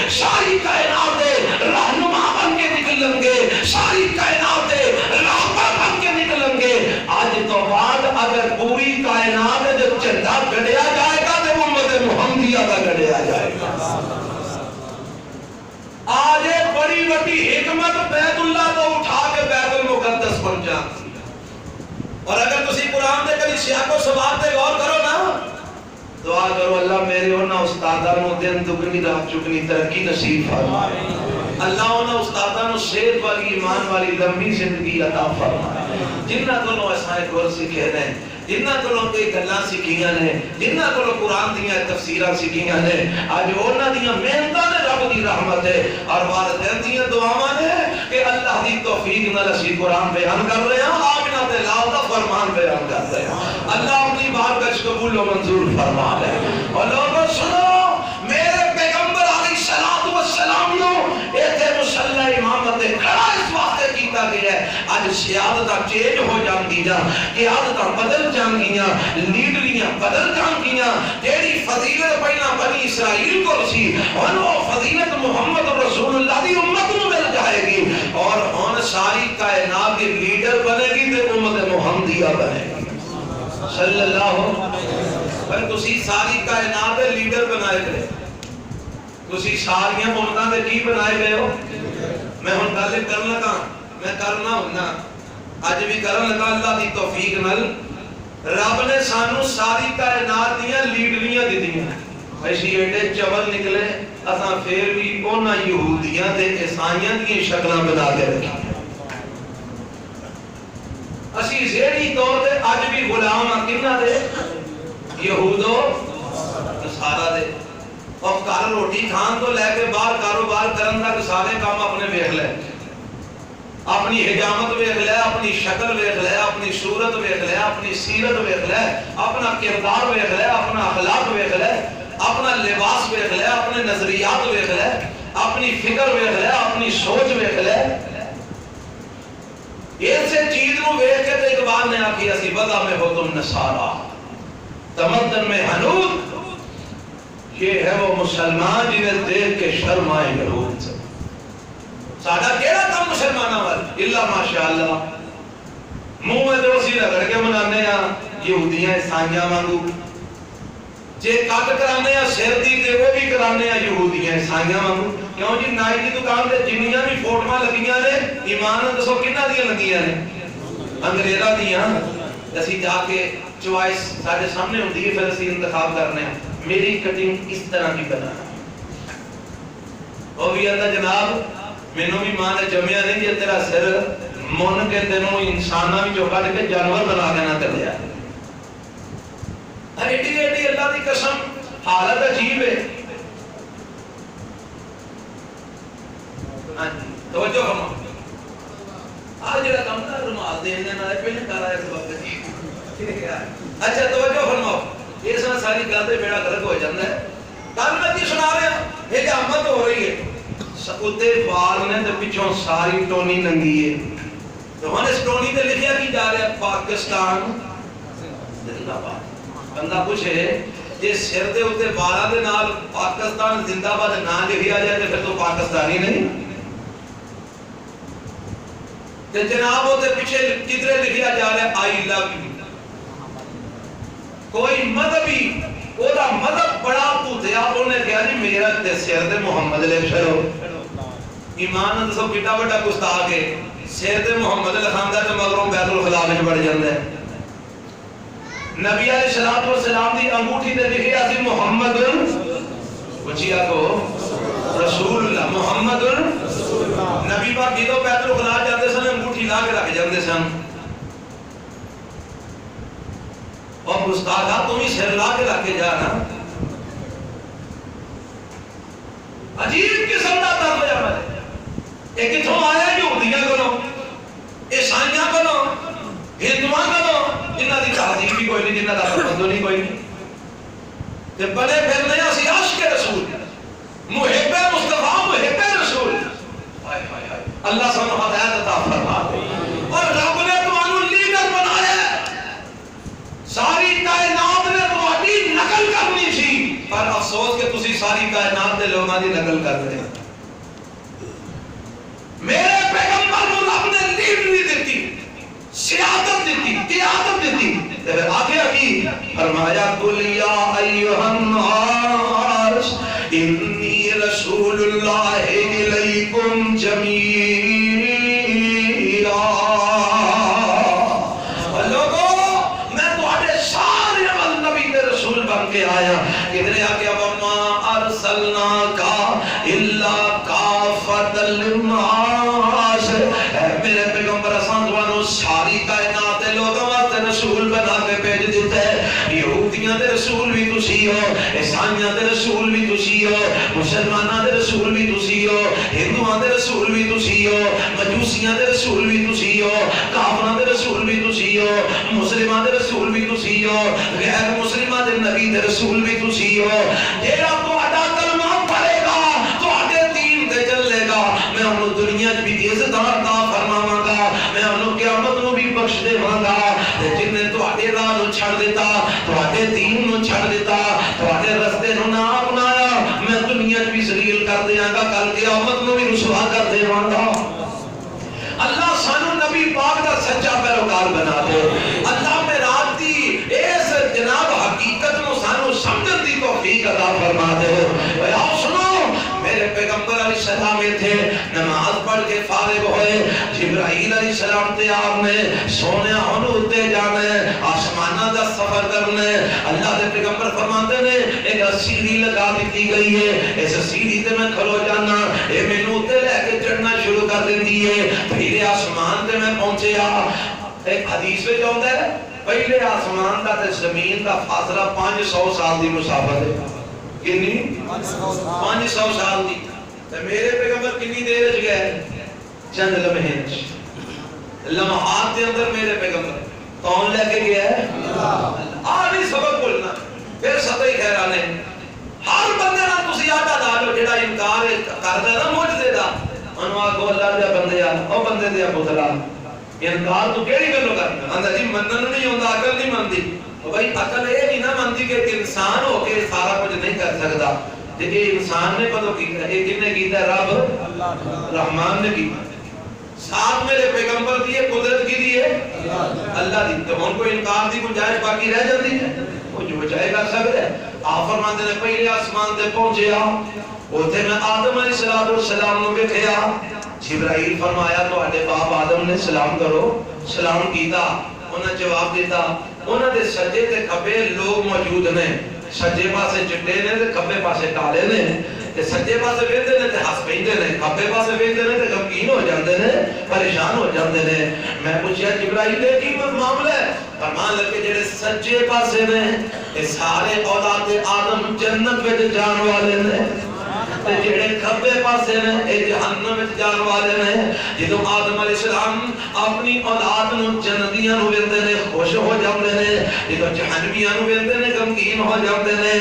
ساری کائنات رہنما بن کے نکلیں گے، ساری کائنات راہبر بن کے نکلیں گے۔ آج تو بعد اگر پوری کائنات جب چندہ گڑیا جائے گا تو امت محمدیہ کا گڑیا جائے گا۔ آج ایک بڑی بڑی حکمت بیت اللہ کو اٹھا کے بیت المقدس بن جاتی ہے۔ اور اگر تسی قرآن دے کبھی سیاق و سباق دے غور کرو نا، دعا کرو اللہ میرے انہاں استاداں نو دن دگنی رات چگنی ترقی نصیب فرمائے، اللہ انہاں استاداں نو صحت والی ایمان والی لمبی زندگی عطا فرمائے، جنہاں کو اساں گل سکھے نے، جنہاں کو کوئی گلاں سکھیاں نے، جنہاں کو قرآن دیاں تفسیراں سکھیاں نے، اج انہاں دیاں محنتاں نے رب دی رحمت ہے اور والدین دیاں دعاواں نے کہ اللہ دی توفیق نال اسی قرآن بیان کر رہے ہیں، آمنہ تے لاؤ دا فرمان بیان کر رہے ہیں۔ اللہ اپنی بارگاہ قبول و منظور فرما لے۔ اور لوگوں سنو، میرے پیغمبر علیہ الصلوۃ والسلام نو ایتھے مصلی امامت کھڑا اس واسطے کیتا گیا ہے، اج سیادتاں چینج ہو جاندیاں، قیادتاں بدل جاندیاں، لیڈریاں بدل جاندیاں۔ جیڑی فضیلت پہلا بنی اسرائیل کو سی، ہن وہ فضیلت محمد رسول اللہ دی امت نو مل جائے گی، اور ہن ساری کائنات دی لیڈر بنے گی تے امت محمدیہ بنے گی صلی اللہ علیہ وسلم۔ پر تسی ساری کائنات دے لیڈر بنائے کرے، تسی ساریاں امتاں دے کی بنائے گئے ہو؟ میں ہن گل کرن لگا، میں کرنا ہونا اج بھی کرن لگا اللہ دی توفیق نال۔ رب نے سانو ساری کائنات دیاں لیڈریاں دتیاں، اسی ایڈے چول نکلے اساں پھر بھی انہاں یہودیاں تے عیسائیاں دی شکلاں بنا کے رکھی۔ اسی ذہنی طور تے اج بھی غلام ہاں کنہاں دے؟ یہود و نصارا دے۔ اور گھر روٹی کھان تو لے کے باہر کاروبار کرن تک سارے کام اپنے ویکھ لے، اپنی حجامت ویکھ لے، اپنی شکل ویکھ لے، اپنی صورت ویکھ لے، اپنی سیرت ویکھ لے، اپنا کردار ویکھ لے، اپنا اخلاق ویکھ لے، اپنا لباس ویکھ لے، اپنے نظریات ویکھ لے، اپنی فکر ویکھ لے، اپنی سوچ ویکھ لے۔ ایسے چیز نو ویکھ کے تے اقبال نے آکھی اسی وضع میں ہو تم نصارا، تمدن میں حنود، یہ ہے وہ مسلمان جنہیں دیکھ کے شرم آئے یہود سے۔ ساڈا کیڑا کم مسلماناں وال الا ماشاءاللہ منہ میں تو اسی رگڑ کے منانے ہاں یہودیاں عیسائیاں وانگو، جے کٹ کرانے ہاں سر دی تے وہ بھی کرانے ہاں یہودیاں عیسائیاں وانگو۔ کیوں جی نائی دی دکان تے جنیاں بھی فوٹواں لگیاں نے، ایمان دسو کنہاں دیاں لگیاں نے؟ انگریزاں دیاں۔ اسی جا کے چوائس سارے سامنے ہوندی ہے، پھر اسی انتخاب کرنے ہیں میری کٹنگ اس طرح کی بنا۔ وہ بھی آتا جناب مینوں بھی ماں نے جمیا نہیں جے تیرا سر من کے تینوں انساناں بھی چوکا کے جانور بنا کے نہ کر لیا۔ ایڈی ایڈی اللہ دی قسم حالت عجیب ہے۔ توجہ فرما، آج جڑا کام تھا رومال دین دے نال پہلے کر آیا اس وقت۔ اچھا توجہ فرماؤ، اس میں ساری گل تے بیڑا غرق ہو جاندا ہے۔ کل میں کی سنا رہا ہوں، ایک آمد ہو رہی ہے، اتے وال نے تے پچھوں ساری ٹونی ننگی ہے، تو ہن اس ٹونی تے لکھیا کی جا رہا ہے پاکستان زندہ باد۔ بندہ پوچھے جے سر دے اوتے والاں دے نال پاکستان زندہ باد نہ لکھیا جائے تے پھر تو پاکستانی نہیں۔ تے جناب اوتے پیچھے کدھر لکھیا جا رہا ہے آئی لو یو۔ کوئی مذہبی اودا مذہب بڑا پوتیا انہیں کہا جی میرا تے سر تے محمد لکھ چھڑو۔ ایمان دسو کیڈا بڑا گستاخ ہے، سر تے محمد لکھاندا تے مگروں بیت الخلا وچ بڑھ جاندا ہے۔ نبی علیہ الصلوۃ والسلام دی انگوٹھی تے لکھیا سی محمد بچیا کو رسول اللہ، محمد نبی پاک جدوں بیت الخلا جاندے سن انگوٹھی لا کے رکھ جاندے سن۔ اور گستاخا تم ہی سر لا کے رکھ کے جا نا۔ عجیب قسم کا طرز عمل ہے۔ یہ کتھوں آیا یہودیاں کولوں، عیسائیاں کولوں، ہندوؤں کولوں، جنہاں دی تہذیب بھی کوئی نہیں، جنہاں دا تمدن ہی کوئی نہیں۔ تے بنے پھرنے اسی عاشق رسول، محب مصطفیٰ، محب رسول۔ ہائے ہائے ہائے، اللہ سانو ہدایت عطا فرما دے۔ اور رب نے تمہانوں لیڈر بنایا ہے، ساری کائنات نے تمہاری نقل کرنی سی، پر افسوس کہ تسی ساری کائنات دے لوگاں دی نقل کر رہے ہیں۔ میرے پیغمبر کو رب نے لیڈری دیتی، سیادت دیتی، قیادت دیتی، پھر آگے کی فرمایا قل یا ایھا الناس انی رسول اللہ الیکم جمیعا۔ کے آیا کدھر آ گیا وما ارسلناک الا کافۃ للناس، اے میرے پیغمبر اساں تانوں ساری کائنات دے لوکاں واسطے رسول بنا کے بھیج دتا ہے۔ یہودیاں دے رسول بھی تسی ہو، عیسائیاں دے رسول بھی تسی ہو، مسلماناں دے رسول بھی تسی ہو، ہندوؤں دے رسول بھی تسی ہو، مجوسیاں دے رسول بھی تسی ہو، کافراں دے رسول بھی تسی ہو، مسلماں دے رسول بھی تسی ہو، غیر مسلماں دے نبی دے رسول بھی تسی ہو۔ جیڑا تہاڈا کلمہ پڑھے گا تہاڈے دین تے چلے گا، میں انہوں دنیا وچ بھی عزت عطا فرماواں گا، میں انہوں قیامت نو بھی بخش دیواں گا۔ جن نے تہاڈے راہ نو چھڑ دیتا، تہاڈے دین نو چھڑ دیتا، تہاڈے رستے نو نہ اپنایا، میں دنیا وچ بھی ذلیل کر دیاں گا، کل قیامت نو بھی رسوا کر دیواں گا۔ اللہ سانو نبی پاک دا سچا پیروکار بنا دے۔ اللہ معراج دی اس جناب حقیقت نو سانو سمجھن دی توفیق عطا فرما دے۔ آؤ سنو السلام تھے نماز پڑھ کے فارغ ہوئے جبرائیل علیہ السلام تے آپ نے سونے ہن اتے جانا آسمانہ دا سفر کرنا اللہ دے پیغمبر فرماتے نے ایک سیڑھی لگا دیتی گئی ہے اس سیڑھی تے میں کھلو جانا اے مینوں تے لے کے چڑھنا شروع کر دیتی ہے پھر آسمان تے میں پہنچیا ایک حدیث میں آتا ہے پہلے آسمان دا تے زمین دا فاصلہ 500 سال دی مسافت ہے کنی 500 سال دی تے میرے پیغمبر کنی دیر وچ گئے چند لمحے لمحات دے اندر میرے پیغمبر کون لے کے گیا ہے اللہ نہیں سبق بولنا پھر سطحی خیرانے ہر بندے نہ تسی آٹا دارو جڑا انکار کردا نا معجزے دا انو آگو اللہ دے بندے آ او بندے دے پترا انکار تو کیڑی گلو کرنا آندا جی منن نہیں ہوندا عقل نہیں مندی او بھائی عقل اے نہیں نہ مندی کہ انسان ہو کے سارا کچھ نہیں کر سکدا تے اے انسان نے کدوں کیتا اے کنے کیتا رب اللہ رحمان نے کیتا ساتھ میرے پیغمبر دی قدرت کی دی ہے اللہ دی تو ان کو انکار دی گنجائش باقی رہ جاتی ہے وہ جو چاہے کر سکتا ہے آپ فرماتے نے پہلے آسمان تے پہنچیا اوتھے میں آدم علیہ السلام نو ویکھیا جبرائیل فرمایا تواڈے باپ آدم نے سلام کرو سلام کیتا انہاں جواب دیتا انہاں دے سجے تے کھبے لوگ موجود نے سجے پاسے چٹے نے تے کھبے پاسے کالے نے تے سجے پاسے ویندے نے تے ہس پیندے نے کھبے پاسے ویندے نے تے غمگین ہو جاندے نے پریشان ہو جاندے نے میں پوچھیا جبرائیل نے کی معاملہ ہے فرمان لگے جڑے سجے پاسے نے اے سارے اولاد آدم جنت وچ جان والے نے تے جڑے کھبے پاسے نے اے جہنم وچ جان والے نے جدوں آدم علیہ السلام اپنی اولاد نو جنتیاں نو ویندے نے خوش ہو جاندے نے جدوں جہنمیاں نو ویندے نے غمگین ہو جاندے نے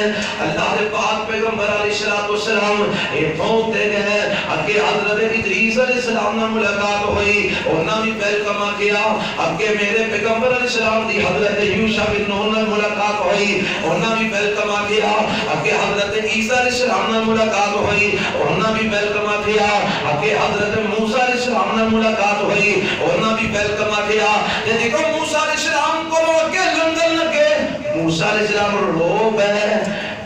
اللہ دے پاک پیغمبر علیہ السلام ایتھوں تے گئے اگے حضرت ادریس علیہ السلام نال ملاقات ہوئی انہاں بھی ویلکم کیا اگے میرے پیغمبر علیہ السلام دی حضرت یوشع بن نون نال ملاقات ہوئی انہاں بھی ویلکم کیا اگے حضرت عیسی علیہ السلام نال ملاقات ہوئی انہاں بھی ویلکم کیا اگے حضرت موسیٰ علیہ السلام نال ملاقات ہوئی انہاں بھی ویلکم کیا تے دیکھو موسیٰ علیہ السلام کو اگے لندن لگے موسیٰ علیہ السلام رو پے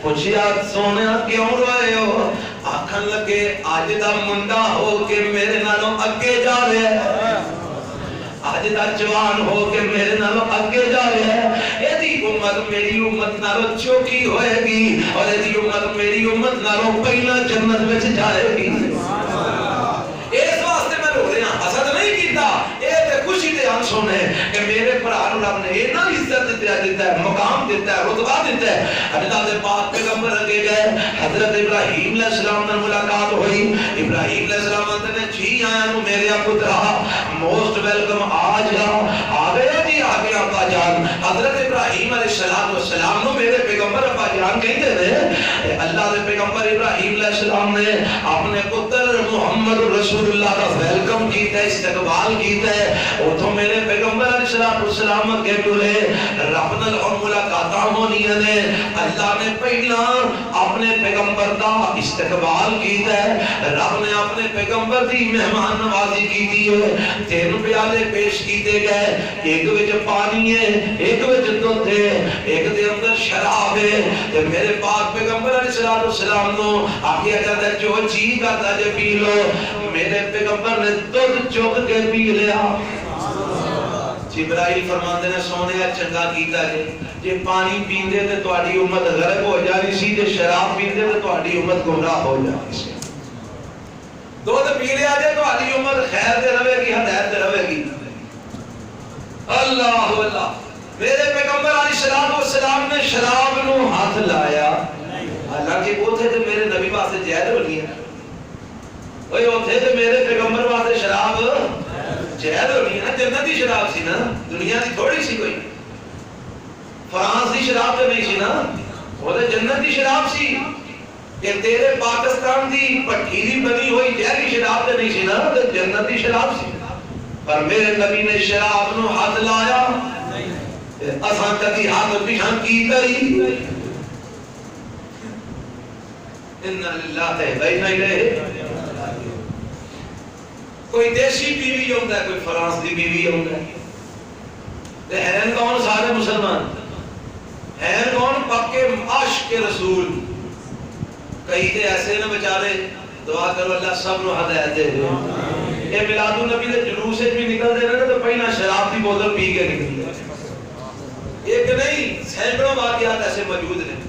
پوچھیا سونیا کیوں روئے ہو آکھن لگے اج دا منڈا ہو کے میرے نالوں اگے جا رہا ہے آج دا جوان ہو کے میرے نالوں اگے جا رہا ہے ایدی امت میری امت نالوں چوکی ہوئے گی اور ایدی امت میری امت نالوں پہلا جنت وچ جائے گی اس واسطے میں رو رہا ہوں حسد نہیں کیتا اے تے خوشی دے آنسو نے کہ میرے بھرا نو رب نے اتنا عزت دیتا ہے مقام دیتا ہے رتبہ دیتا ہے اللہ دے پاک پیغمبر اگے گئے حضرت ابراہیم علیہ السلام سے ملاقات ہوئی ابراہیم علیہ السلام نے جی آیا نو میرے پترا موسٹ ویلکم آ جا آ گیا جی آ گیا ابا جان حضرت ابراہیم علیہ السلام نو میرے پیغمبر ابا جان کہتے ہیں اللہ دے پیغمبر ابراہیم علیہ السلام نے اپنے پتر محمد رسول اللہ کا ویلکم کیتا ہے استقبال کیتا ہے اتھوں میرے پیغمبر علیہ السلام کے ٹولے رب نال اور ملاقاتاں ہونیاں نے اللہ نے پہلا اپنے پیغمبر دا استقبال کیتا ہے رب نے اپنے پیغمبر دی مہمان نوازی کیتی ہے 3 پیالے پیش کیتے گئے ایک وچ پانی ہے ایک وچ دودھ ہے ایک دے اندر شراب ہے تے میرے پاک پیغمبر علیہ السلام نو آگے جاتا ہے جو جی کرتا جے پی لو میرے پیغمبر نے دودھ چوک کے پی لیا جبرائیل فرماندے نے سونے چنگا کیتا ہے جے پانی پیندے تے تہاڈی امت غرق ہو جانی سی جے شراب پیندے تے تہاڈی امت گمراہ ہو جانی سی دودھ پی لیا جے تہاڈی امت خیر تے رہے گی ہدایت تے رہے گی اللہ اللہ میرے پیغمبر علیہ السلام نے شراب نو ہاتھ لایا حالانکہ اوتھے تے میرے نبی واسطے جہد بنی ہے اوے اوتھے تے میرے پیغمبر واسطے شراب جہد ہونی ہے نا جنتی شراب سی نا دنیا دی تھوڑی سی کوئی فرانس دی شراب تے نہیں سی نا وہ تے جنتی شراب سی کہ تیرے پاکستان دی پٹھی دی بنی ہوئی جہری شراب تے نہیں سی نا تے جنتی شراب سی پر میرے نبی نے شراب نو ہاتھ لایا اساں کدی ہاتھ پیچھے کیتا ہی ان اللہ و انا الیہ کوئی دیسی بیوی ہوتا ہے کوئی فرانس دی بیوی ہوتا ہے تے ہیں کون سارے مسلمان ہیں کون پکے عاشق رسول کئی تے ایسے نے بیچارے دعا کرو اللہ سب نو ہدایت دے دے. یہ میلاد النبی دے جلوس وچ بھی نکل دے رہے تو پہلا شراب دی بوتل پی کے نکلے. ایک نہیں سینکڑوں واقعات ایسے موجود ہیں.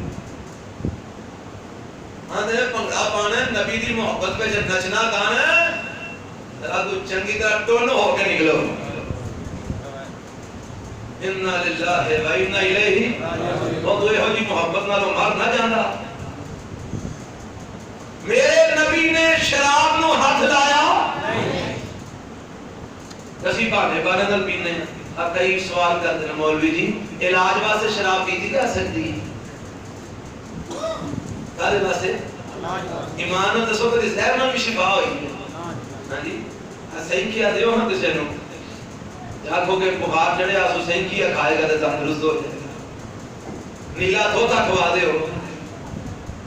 ہاں نے پنگڑا پانا ہے نبی دی محبت پہ نچنا گانا ہے ذرا تو چنگی طرح ٹون ہو کے نکلو. انا للہ و انا الیہ وہ تو یہ جی محبت نال مر نہ جاندا. میرے نبی نے شراب نو ہاتھ لایا نہیں. کسی بہانے نال پینے اب کئی سوال کرتے ہیں مولوی جی علاج واسطے شراب پیتی جا سکتی ہے؟ کارے واسطے ایمان نو دسو کہ زہر نال بھی شفا ہوئی ہے. ہاں جی صحیح کیا دیو ہاں کسے نو آکھو کہ بخار چڑھیا سو صحیح کیا کھائے گا تے تندرست ہو جائے. نیلا دھوتا کھوا دیو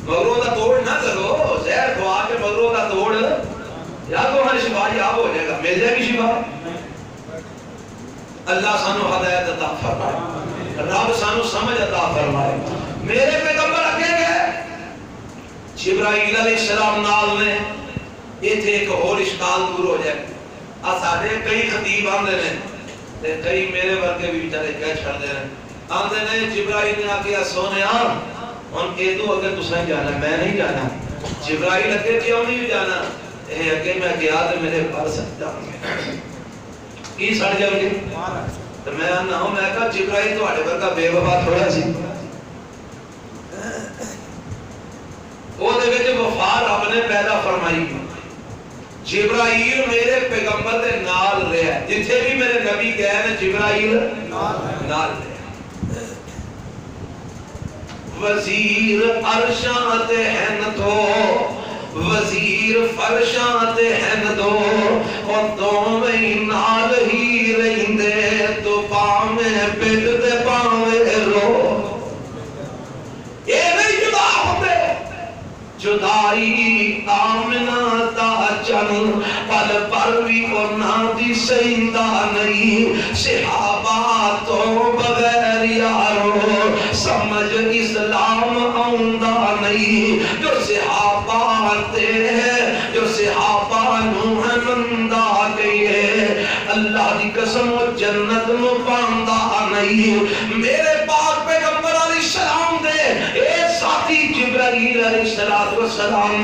مغرو کا توڑ نہ کرو. زہر کھوا کے مغرو کا توڑ یا تو ہماری شفا یاب ہو جائے گا مل جائے گی شفا. اللہ سانو ہدایت عطا فرمائے رب سانو سمجھ عطا فرمائے. میرے پیغمبر اگے گئے جبرائیل علیہ السلام نال نے ایتھے ایک اور اشکال دور ہو جائے. آ ساڈے کئی خطیب آندے نے تے کئی میرے ورگے بھی بیچارے کہہ چھڑدے نے. آندے نے جبرائیل نے آکھیا سونیا ہن اے تو اگر تساں جانا میں نہیں جانا. جبرائیل اگے کیوں نہیں جانا؟ اے اگے میں گیا تے میرے پر سجدہ کی سڑ جاؤ گے تو میں نہ ہوں. میں کہا جبرائیل تواڈے ورگا بے وفا تھوڑا سی او دے وچ وفا رب نے پیدا فرمائی. جبرائیل میرے پیغمبر دے نال رہیا جتھے بھی میرے نبی گئے نے جبرائیل نال رہیا. وزیر عرشاں تے ہیں تو وزیر فرشاں تے ہیں دو اور دوویں نال ہی رہندے تو پاویں پٹ تے پاویں رو. اے نہیں جدا ہوندے جدائی آمنہ دا چن پل پر بھی انہاں دی سہیندا نہیں. صحابہ تو بغیر یارو سمجھ اسلام آؤندا نہیں. جو صحابہ تے جو صحابہ نو مندا گئے اللہ دی قسم و جنت نو پاندا نہیں. میرے پاک پیغمبر علیہ السلام دے اے ساتھی جبرائیل علیہ السلام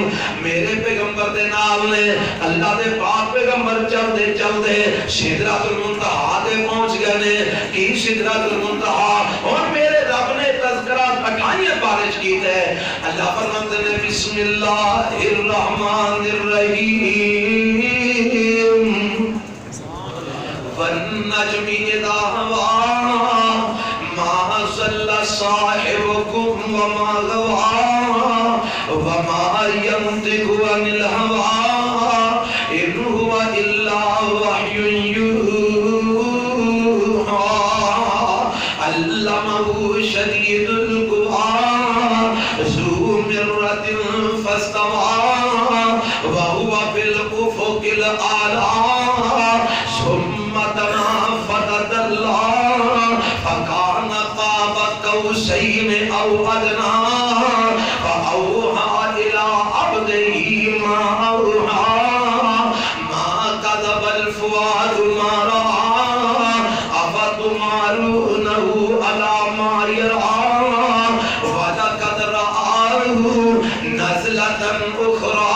میرے پیغمبر دے نال نے. اللہ دے پاک پیغمبر چلدے چلدے سدرۃ المنتہا تے پہنچ گئے نے. کی سدرۃ المنتہا اور میرے رب نے تذکرہ 28 بارش کیتا ہے. اللہ فرماتے ہیں بسم اللہ الرحمن الرحیم والنجم اذا هوى ما ضل صاحبكم وما غوى وما ينطق عن الهوى إن هو إلا وحي يوحى علمه شديد القوى ذو مرة فاستوى وهو بالأفق الأعلى ثم دنا فتدلى فكان قاب قوسين أو أدنى فأوحى إلى عبده ما أوحى ما كذب الفؤاد ما رأى أفتمارونه على ما يرى ولقد رآه نزلة أخرى.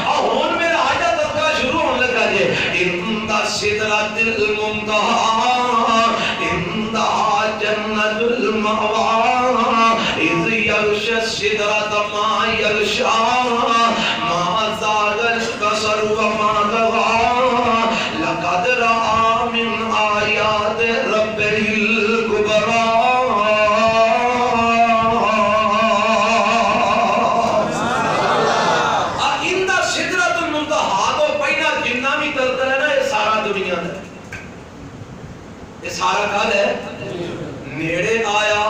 اور میرا آیت تذکرہ شروع ہونے لگا جی عند سدرۃ المنتہا عندہا جنت المأویٰ اذ یغشی السدرۃ ما یغشی ما زاغ البصر وما طغی لقد رأى من آیات ربہ الکبریٰ. سارا کل ہے نیڑے آیا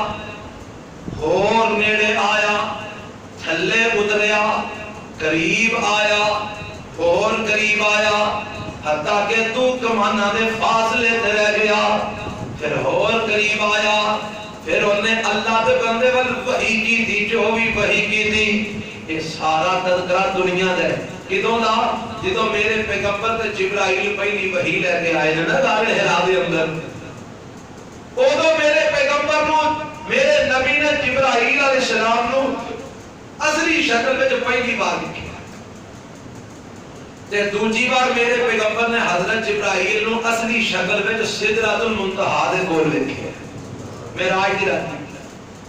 اور نیڑے آیا تھلے اتریا قریب آیا اور قریب آیا حتیٰ کہ تو کمانہ دے فاصلے تے رہ گیا. پھر اور قریب آیا پھر انہیں اللہ دے بندے وال وحی کی تھی جو بھی وحی کی تھی. یہ سارا تذکرہ دنیا دا ہے کدوں دا جدوں میرے پیغمبر تے جبرائیل پہلی وحی لے کے آئے نا غار حرا دے اندر اودوں میرے پیغمبر نو میرے نبی نے جبرائیل علیہ السلام نو اصلی شکل وچ پہلی بار دیکھا تے دوجی بار میرے پیغمبر نے حضرت جبرائیل نو اصلی شکل وچ سدرۃ المنتہا دے کول ویکھیا معراج دی رات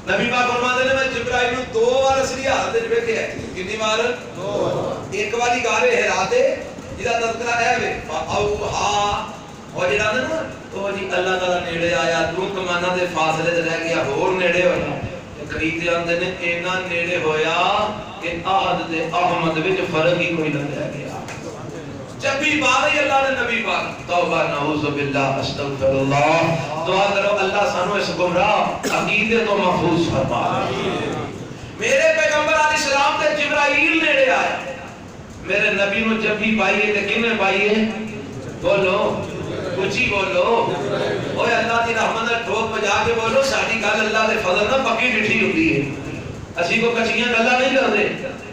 نبی پاک فرماتے ہیں میں جبرائیل نو 2 بار اصلی حالت وچ ویکھیا ہے کتنی بار 2 بار ایک واری غار حرا تے جدا تذکرہ ہے وے اوہا اور جڑا نا تو جی اللہ تعالی نیڑے آیا تو کماناں دے فاصلے تے رہ گیا ہور نیڑے ہویا قریب تے آندے نے اینا نیڑے ہویا کہ احد تے احمد وچ فرق ہی کوئی نہ رہ گیا جب بھی بار ہی اللہ نے نبی پاک توبہ نعوذ باللہ استغفر اللہ دعا کرو اللہ سانو اس گمراہ عقیدے تو محفوظ فرما میرے پیغمبر علیہ السلام تے جبرائیل نیڑے آیا میرے نبی نو جب بھی پائیے تے کنے پائیے بولو کچھی بولو اوے اللہ دی رحمت نال ٹھوک بجا کے بولو ساڈی گل اللہ دے فضل نال پکی ڈٹھی ہوندی ہے اسی کو کچھیاں گلاں نہیں کردے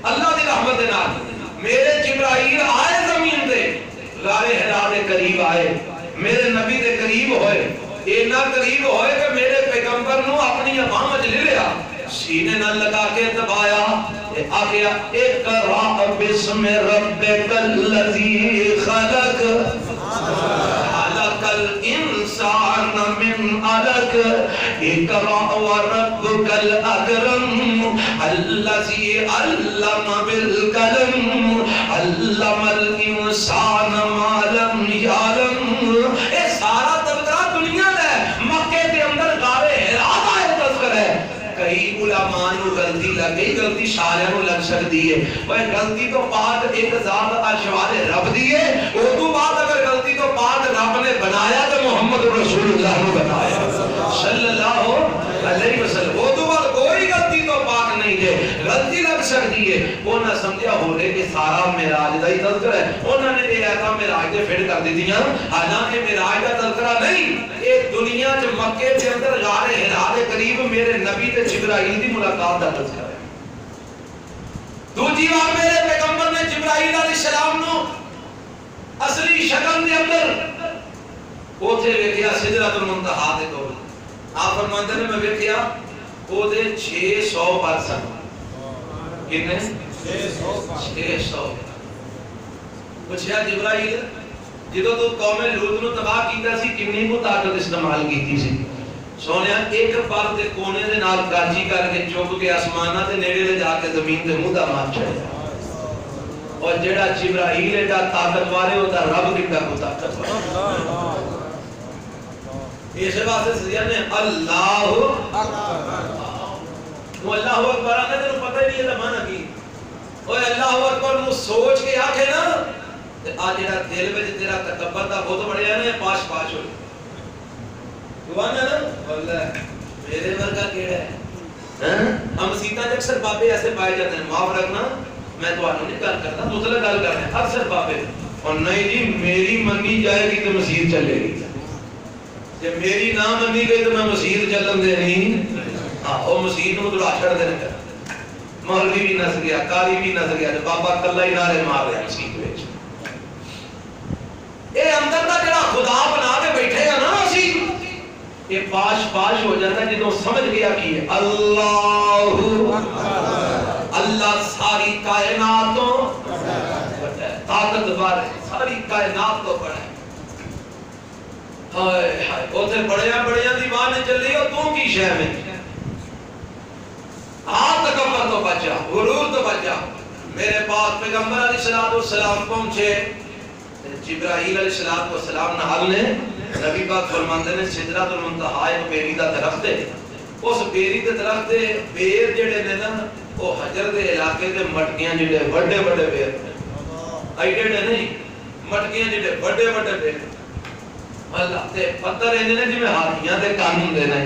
اللہ دی رحمت دے نال میرے جبرائیل آئے زمین دے غار حرا دے قریب آئے میرے نبی دے قریب ہوئے اینا قریب ہوئے کہ میرے پیغمبر نو اپنی ابام وچ لے لیا سینے نال لگا کے دبایا آگیا اقرا بسم ربک الذی خلق خلق الانسان من علق اقرا وربک الاکرم الذی علم بالقلم علم الانسان ما لم یعلم اے سارا تذکرہ دنیا دا ہے مکے دے اندر غار حرا دا ہے تذکرہ ہے کئی علماء نو غلطی لگ گئی غلطی سارے نو لگ سکتی ہے وہ غلطی تو بعد ایک ذات اشوار رب دی ہے او تو بعد اگر غلطی تو بعد رب نے بنایا تو محمد رسول اللہ نے بنایا صلی اللہ علیہ وسلم او تو بعد کوئی غلطی تو پاک نہیں ہے غلطی لگ سکتی ہے انہاں سمجھا ہو رہے کہ سارا معراج دا ہی تذکرہ ہے انہوں نے یہ آیات معراج دے فٹ کر دیتیاں حالانکہ معراج دا تذکرہ نہیں یہ دنیا چ مکے دے اندر غار حرا دے قریب میرے نبی تے جبرائیل دی ملاقات دا تذکرہ ہے دوسری بار میرے پیغمبر نے جبرائیل علیہ السلام نو اصلی شکل دے اندر اوتھے ویکھیا سدرۃ المنتہا دے کول آپ فرماندے نے میں ویکھیا او دے 600 پر سن کتنے 600 پوچھیا جبرائیل جدوں تو قوم لوط نو تباہ کیتا سی کتنی کو طاقت استعمال کیتی سی سونیا ایک پر دے کونے دے نال گاجی کر کے چوک کے آسماناں دے نیڑے لے جا کے زمین تے منہ دا مار چھڑیا اور جڑا جبرائیل ایڈا طاقتور ہے اودا رب کڈا کو طاقتور اس واسطے سیاں نے اللہ اکبر وہ اللہ اکبر آنے تینوں پتہ ہی نہیں ہے معنی کی اوے اللہ اکبر نو سوچ کے آکھے نا تے آ جڑا دل وچ تیرا تکبر دا بہت بڑھیا نے پاش پاش ہو دعانا نا واللہ میرے ورگا کیڑا ہے ہم مسیتاں وچ اکثر بابے ایسے پائے جاتے ہیں معاف رکھنا میں تانوں نہیں گل کردا مطلق گل کر رہا ہوں اکثر بابے اور نہیں جی میری منی جائے گی تو مسجد چلے گی جب میری نہ منی گئی تو میں مسجد چلن دے نہیں ہاں او مسجد نو دڑا چھڑ دے مولوی بھی نس گیا قاری بھی نس گیا تے بابا کلا ہی نعرے مار رہا مسجد وچ اے اندر دا جڑا خدا بنا کے بیٹھے گا نا اسی یہ پاش پاش ہو جاتا ہے جدوں سمجھ گیا کی ہے اللہ اللہ ساری کائناتوں طاقتور ہے ساری کائنات تو بڑا ہے ہائے ہائے اوتھے بڑیاں بڑیاں دیوان چلی او تو کی شے میں تکبر تو بچا غرور تو بچا میرے پاس پیغمبر علیہ السلام پہنچے جبرائیل علیہ السلام نال نے نبی پاک فرماندے نے سدرۃ المنتہا ایک بیری دا درخت ہے اس بیری دے درخت دے بیر جڑے نے نا او حجر دے علاقے دے مٹکیاں جڑے بڑے بڑے بیر ایڈے نہیں مٹکیاں جڑے بڑے بڑے بیر اللہ تے پتھر اینے نے جویں ہاتھیاں دے کان ہوندے نے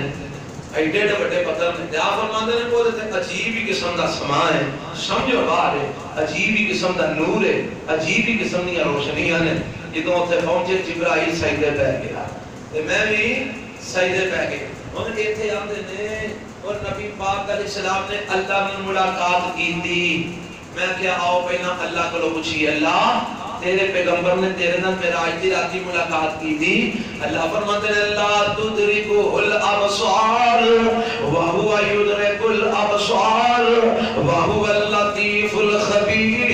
ایڈے بڑے پتھر نے تے آپ فرماندے نے وہ تے عجیب ہی قسم دا سما ہے سمجھو باہر ہے عجیب ہی قسم دا نور ہے عجیب ہی قسم دی روشنیاں نے جدوں اوتھے پہنچے جبرائیل سجدے پہ گیا تے میں بھی سجدے پہ گیا ہن ایتھے آندے نے اور نبی پاک علیہ السلام نے اللہ نال ملاقات کیتی میں کیا آؤ پہنا اللہ کو پوچھیے اللہ تیرے پیغمبر نے تیرے نال معراج دی راتی ملاقات کی تھی اللہ فرماتے ہیں لا تدرکہ الابصار وہو یدرک الابصار وہو اللطیف الخبیر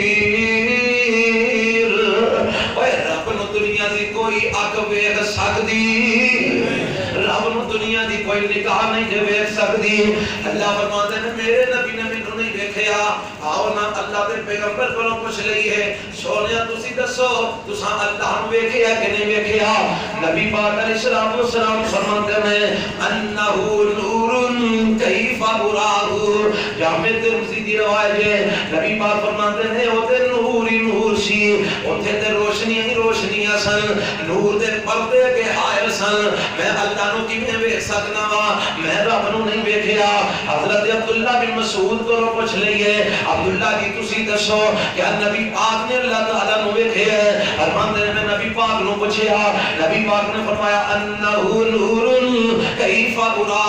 اوے رب نو دنیا دی کوئی اکھ ویکھ سکدی رب نو دنیا دی کوئی نگاہ نہیں جے ویکھ سکدی اللہ فرماتے ہیں میرے نبی نے مینوں نہیں ویکھیا آؤ نا اللہ دے پیغمبر کولوں پوچھ لئیے سونیا تسی دسو تساں اللہ نو ویکھیا کہ نہیں ویکھیا نبی پاک علیہ الصلوۃ والسلام فرماتے ہیں انہ نور کیف براہ جامع ترمذی دی روایت ہے نبی پاک فرماتے ہیں او تے نور ہی نور سی اوتھے تے روشنی ہی روشنی سن نور دے پردے کے حائل سن میں اللہ نو کیویں ویکھ سکنا وا میں رب نو نہیں ویکھیا حضرت عبداللہ بن مسعود کو پوچھ لئیے عبداللہ جی تسی دسو کیا نبی پاک نے اللہ تعالی نو ویکھیا ہے فرماتے ہیں میں نبی پاک نو پوچھیا نبی پاک نے فرمایا انہ نور کیف براہ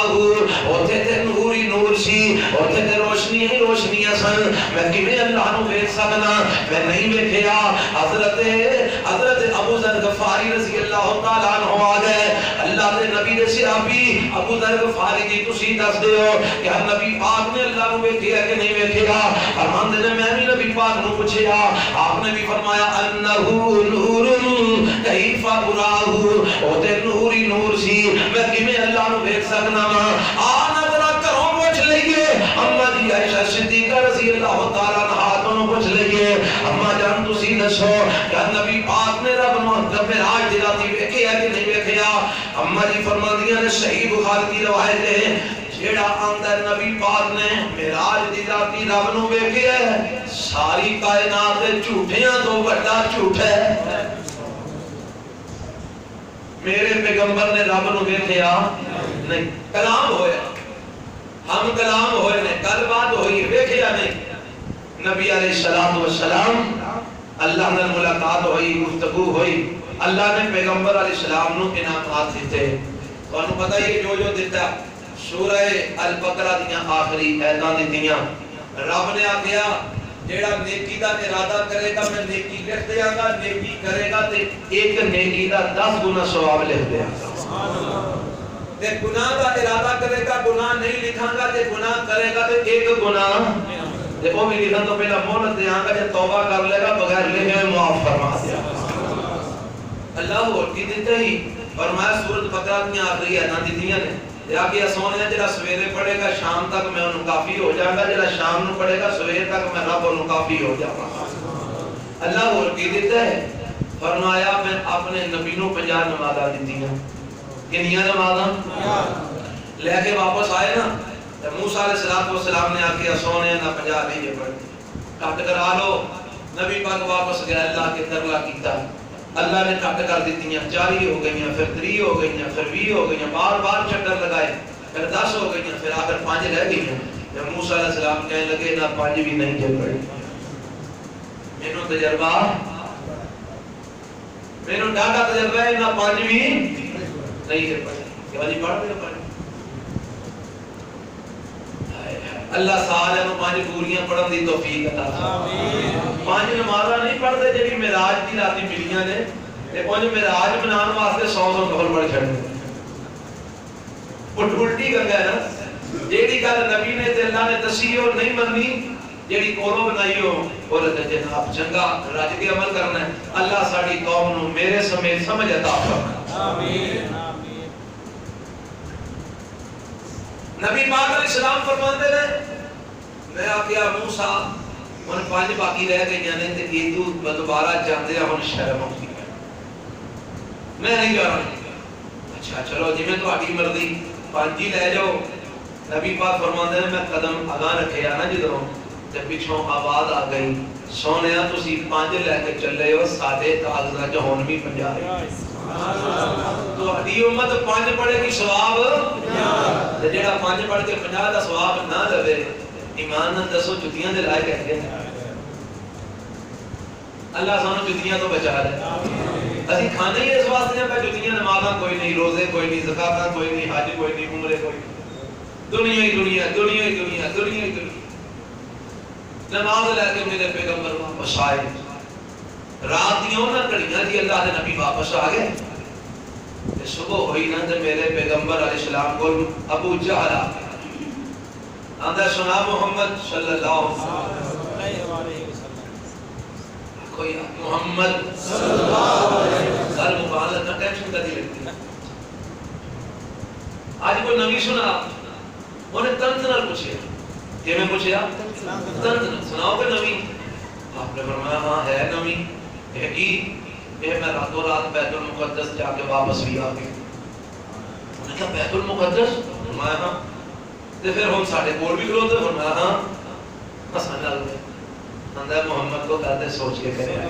اوتھے تے نور ہی نور سی اوتھے تے روشنی ہی روشنی سن میں کیویں اللہ نو ویکھ سکنا میں نہیں ویکھیا حضرت ابو ذر غفاری رضی اللہ تعالی عنہ آ گئے اللہ دے نبی دے صحابی ابو ذر غفاری جی تسی دس دیو کہ نبی پاک نے اللہ نو ویکھیا کہ نہیں ویکھیا فرماندے نے میں بھی نبی پاک نو پوچھیا آپ نے بھی فرمایا انہ نور کیف براہ او تے نور ہی نور سی میں کیویں اللہ نو ویکھ سکنا وا آ ذرا گھروں پوچھ لئیے اما جی عائشہ صدیقہ رضی اللہ تعالی عنہا تو پوچھ لئیے اما جان تسی دسو کہ نبی پاک نے رب نو معراج دی راتی ویکھیا کہ نہیں ویکھیا اما جی فرماندیاں نے صحیح بخاری کی روایت ہے جیڑا اندر نبی پاک نے معراج دی راتی رب نو ویکھیا ہے ساری کائنات دے جھوٹیاں تو بڑا جھوٹ ہے میرے پیغمبر نے رب نو ویکھیا نہیں کلام ہویا ہم کلام ہوئے نے گل بات ہوئی ویکھیا نہیں نبی علیہ الصلوۃ والسلام اللہ نے ملاقات ہوئی گفتگو ہوئی اللہ نے پیغمبر علیہ السلام نو انعامات دیتے تانوں پتہ ہے جو دیتا سورہ البقرہ دیاں آخری آیتاں دتیاں رب نے آکھیا جیڑا نیکی دا ارادہ کرے گا میں نیکی لکھ دیاں گا نیکی کرے گا تے ایک نیکی دا 10 گنا ثواب لکھ دیاں گا سبحان اللہ تے گناہ دا ارادہ کرے گا گناہ نہیں لکھاں گا تے گناہ کرے گا تے ایک گناہ تے وہ بھی لکھن تو پہلا مہلت دیاں گا تے توبہ کر لے گا بغیر لکھے معاف فرما دیا اللہ وہ کی دیتے ہی فرمایا سورۃ بقرہ کی آخری آیتاں دتیاں نے یا کہ سونے جڑا سویرے پڑھے گا شام تک میں انہوں کافی ہو جاؤں گا جڑا شام نو پڑھے گا سویرے تک میں رب انہوں کافی ہو جاؤں گا اللہ وہ کی دیتا ہے فرمایا میں اپنے نبی نو 50 نمازاں دتیاں کنیاں نمازاں لے کے واپس آئے نا تو موسیٰ علیہ السلام نے آکے سونے نہ 50 نہیں پڑھ کٹ کرا لو نبی پاک واپس گیا اللہ کے ترلا کیتا اللہ نے کٹ کر دیتیاں 40 ہو گئیاں پھر 3 ہو گئیاں پھر 20 ہو گئیاں بار بار چکر لگائے پھر 10 ہو گئیاں پھر آخر 5 رہ گئیاں جب موسیٰ علیہ السلام کہنے لگے نہ 5 بھی نہیں جب پڑھی مینوں تجربہ مینوں ڈاٹا تجربہ ہے نہ 5 بھی نہیں جب پڑھی کہ واجی پڑھ دے پڑھ اللہ سارے نو 5 پوریاں پڑھن دی توفیق عطا آمین 5 نمازاں نہیں پڑھدے جڑی معراج دی راتی ملیاں نے تے پنج معراج منان واسطے 100 نفل پڑھ چھڑنے الٹی گنگا ہے نا جیڑی گل نبی نے تے اللہ نے دسی اور نہیں مننی جیڑی کولو بنائی ہو اور جناب چنگا رج کے عمل کرنا ہے اللہ ساڈی قوم نو میرے سمیت سمجھ عطا فرمائے آمین نبی پاک علیہ السلام فرماتے ہیں میں آکیا موسیٰ ان 5 باقی رہ گئیاں نے تے یہ تو دوبارہ جاندے ہن شرم ہوندی ہے میں نہیں جا رہا اچھا چلو جی میں تہاڈی مرضی 5 ہی لے جاؤ نبی پاک فرماتے ہیں میں قدم اگاں رکھیا نا جدوں تے پیچھوں آواز آ گئی سونیا تسی 5 لے کے چلے ہو ساڈے کاغذاں چ ہن بھی 50 تو ہڈی امت 5 پڑھے گی ثواب 50 تے جڑا 5 پڑھ کے 50 دا ثواب نہ لوے ایمان نال دسو جتیاں دے لائق ہے اللہ سانو جتیاں تو بچا لے اسی کھانے ہی اس واسطے ہیں کہ جتیاں نمازاں کوئی نہیں روزے کوئی نہیں زکاتاں کوئی نہیں حج کوئی نہیں عمرے کوئی نہیں دنیا ہی دنیا دنیا ہی دنیا دنیا ہی دنیا نماز لے کے میرے پیغمبر واپس آئے. رات دیوں نہ کڑیاں جی اللہ دے نبی واپس آ گئے. صبح ہوئی نا تے میرے پیغمبر علیہ السلام کو ابو جہل آندا سنا محمد صلی اللہ علیہ وسلم کوئی محمد صلی اللہ علیہ وسلم سر مبالغہ نہ ٹینشن کدی لگتی. آج کوئی نبی سنا انہیں تنز نال پوچھیا کہ میں پوچھیا تنز سناؤ کہ نبی. آپ نے فرمایا ہاں ہے نبی. ہے کی میں راتوں رات بیت المقدس جا کے واپس بھی آ گیا. انہوں نے کہا بیت المقدس؟ فرمایا ہاں. پھر ہم ساڑھے کول بھی کھلوتے. فرمایا ہاں. ہسن لگ گئے. اندر محمد کو کہتے سوچ کے کرے آئے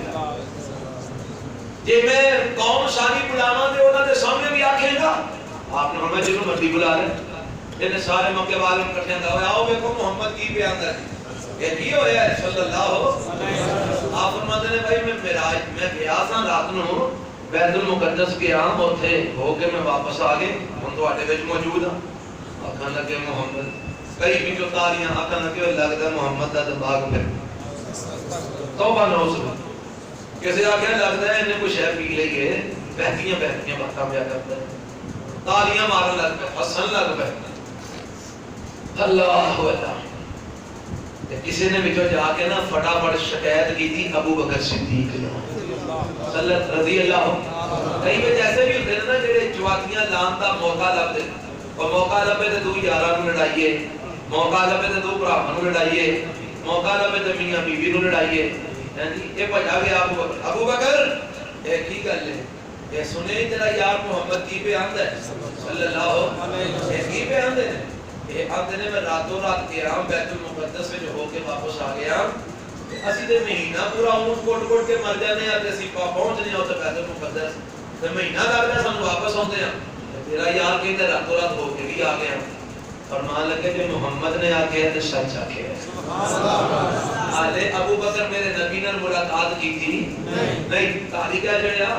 جی میں قوم ساری بلاواں دے انہاں دے سامنے بھی آکھیں گا. آپ نے فرمایا جنوں مرضی بلا لے. انہیں سارے مکے والے کٹھے ہو آؤ دیکھو محمد کی بیان ہے یہ کی ہویا ہے صلی اللہ علیہ وسلم. آپ فرماتے ہیں بھائی میں معراج میں گیا تھا رات نو بیت المقدس گیا اوتھے ہو کے میں واپس آ گئے ہن تواڈے وچ موجود ہاں. آکھن لگے محمد کئی بھی جو تاریاں آکھن لگے لگدا محمد دا دماغ پھر توبہ نوز کسی آکھن لگدا ہے انہیں کوئی شے پی لئی ہے بہتیاں باتاں پیا کرتا ہے تالیاں مارن لگ پہ ہسن لگ پہ. اللہ اللہ کسی نے بچوں جا کے نا فٹافٹ شکایت کی تھی ابو بکر صدیق رضی اللہ عنہ. کئی بچ ایسے بھی ہوتے ہیں نا جڑے چواتیاں لان دا موقع لب دے اور موقع لبے تے دو یاراں نوں لڑائیے موقع لبے تے دو بھراواں نوں لڑائیے موقع لبے تے میاں بیوی نوں لڑائیے. ہیں جی اے بھجا گیا ابو بکر اے کی گل ہے اے سنے تیرا یار محمد کی بیان ہے صلی اللہ علیہ وسلم. اے کی بیان ہے کہ اب دنے میں راتوں رات گیا بیت المقدس میں جو ہو کے واپس آ گیا. اسی دے مہینہ پورا اونٹ کوٹ کے مر جانے ہیں اسی پہنچ نہیں ہوتا بیت المقدس تے مہینہ لگ گیا سن واپس ہوتے ہیں. تیرا یار کہتے راتوں رات ہو کے بھی آ گیا. فرمان لگے کہ محمد نے آ کے تے سچ آکھے آلے ابو بکر میرے نبی نے ملاقات کی تھی نہیں تالی کیا جڑیا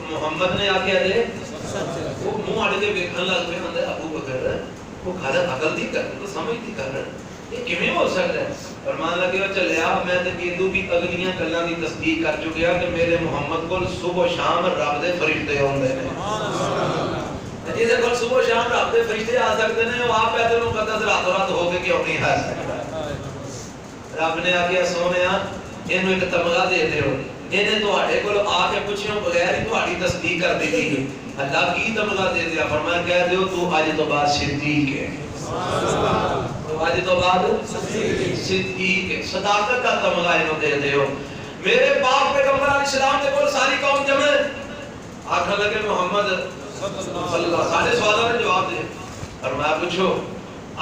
محمد نے آ کے دے وہ منہ اڑ کے دیکھن لگ پے ہندے ابو بکر وہ گھر عقل دی کر تو سمجھ دی کر یہ کیویں ہو سکتا ہے. فرمان لگے چلیا میں تے کیدو بھی اگلیاں گلاں دی تصدیق کر چکیا کہ میرے محمد کول صبح و شام رب دے فرشتے اوندے نے. جس کول صبح و شام رب دے فرشتے آ سکتے ہیں وہ آپ بیت المقدس راتوں رات ہو کے کیوں نہیں آ سکتا. رب نے آکھیا سونیا اینوں ایک تمغہ دے دیو انہیں تواڈے کول آ کے پوچھیو بغیر ہی تواڈی تصدیق کر دی تھی. اللہ کی تمغہ دے دیا. فرمایا کہہ دیو تو اج تو بعد صدیق ہے. تو اج تو بعد صدیق ہے. صداقت کا تمغہ انہوں دے دیو. میرے پاک پیغمبر علیہ السلام دے کول ساری قوم جمع آکھن لگے محمد صلی اللہ علیہ وسلم سارے سوالوں نے جواب دے. فرمایا پوچھو.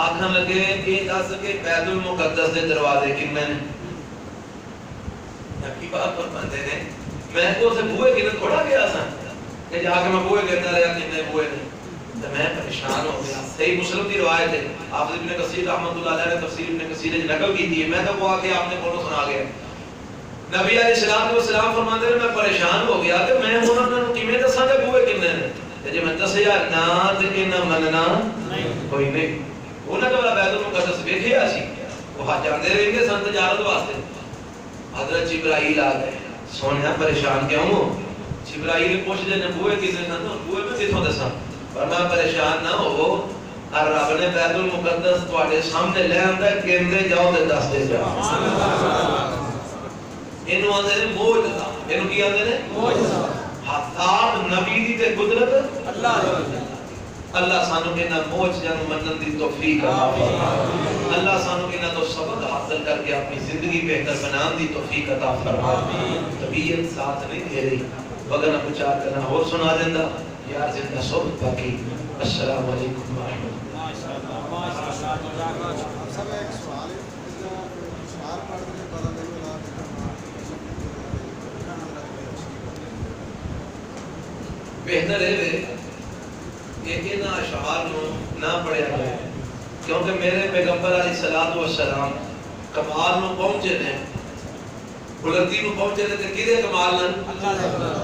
آکھن لگے یہ دس کے بیت المقدس دے دروازے کنے نے. کی بات پر بندے نے میں تو سے بوئے کنے تھوڑا گیا سا کہ جا کے میں بوئے کہتا رہا کنے بوئے نے تو میں پریشان ہو گیا. صحیح مسلم کی روایت ہے حافظ ابن کثیر رحمۃ اللہ علیہ نے تفسیر ابن کثیر نے نقل کی تھی. میں تو وہ آ کے آپ نے بولو سنا گیا. نبی علیہ السلام فرماتے ہیں میں پریشان ہو گیا کہ میں انہوں نے کیویں دساں کہ بوئے کنے نے تے جے میں دسیا نہ تے انہاں مننا کوئی نہیں. انہاں تو بیت المقدس ویکھیا سی وہ حج جاندے رہندے سن تجارت واسطے. حضرت جبرائیل آ گئے. سونیا پریشان کیوں ہو؟ جبرائیل پوچھ دے نے بوئے کنے سن تو بوئے میں کتھوں دساں. فرمایا پریشان نہ ہو اور رب نے بیت المقدس تواڈے سامنے لے آندا کیندے جاؤ تے دس دے جاؤ. اینو آندے نے معجزہ. اینو کی آندے نے معجزہ. حضرت نبی دی تے قدرت اللہ سانو کہنا معجزہ منن دی توفیق عطا فرمائے. اللہ سانو کہنا تو سبق حاصل کر کے اپنی زندگی بہتر بنان دی توفیق عطا فرمائے. طبیعت ساتھ نہیں دے رہی وگرنہ کچھ آ کرنا اور سنا دیندا یار زندہ صحبت باقی. السلام علیکم ورحمۃ اللہ. سب ایک سوال ہے اشعار پڑھنے کے بعد بہتر ہے کہ ان اشعار نہ پڑھیا جائے کیونکہ میرے پیغمبر علیہ الصلوۃ والسلام کمال نو پہنچے نے بلندی نو پہنچے نے تے کدے کمال نال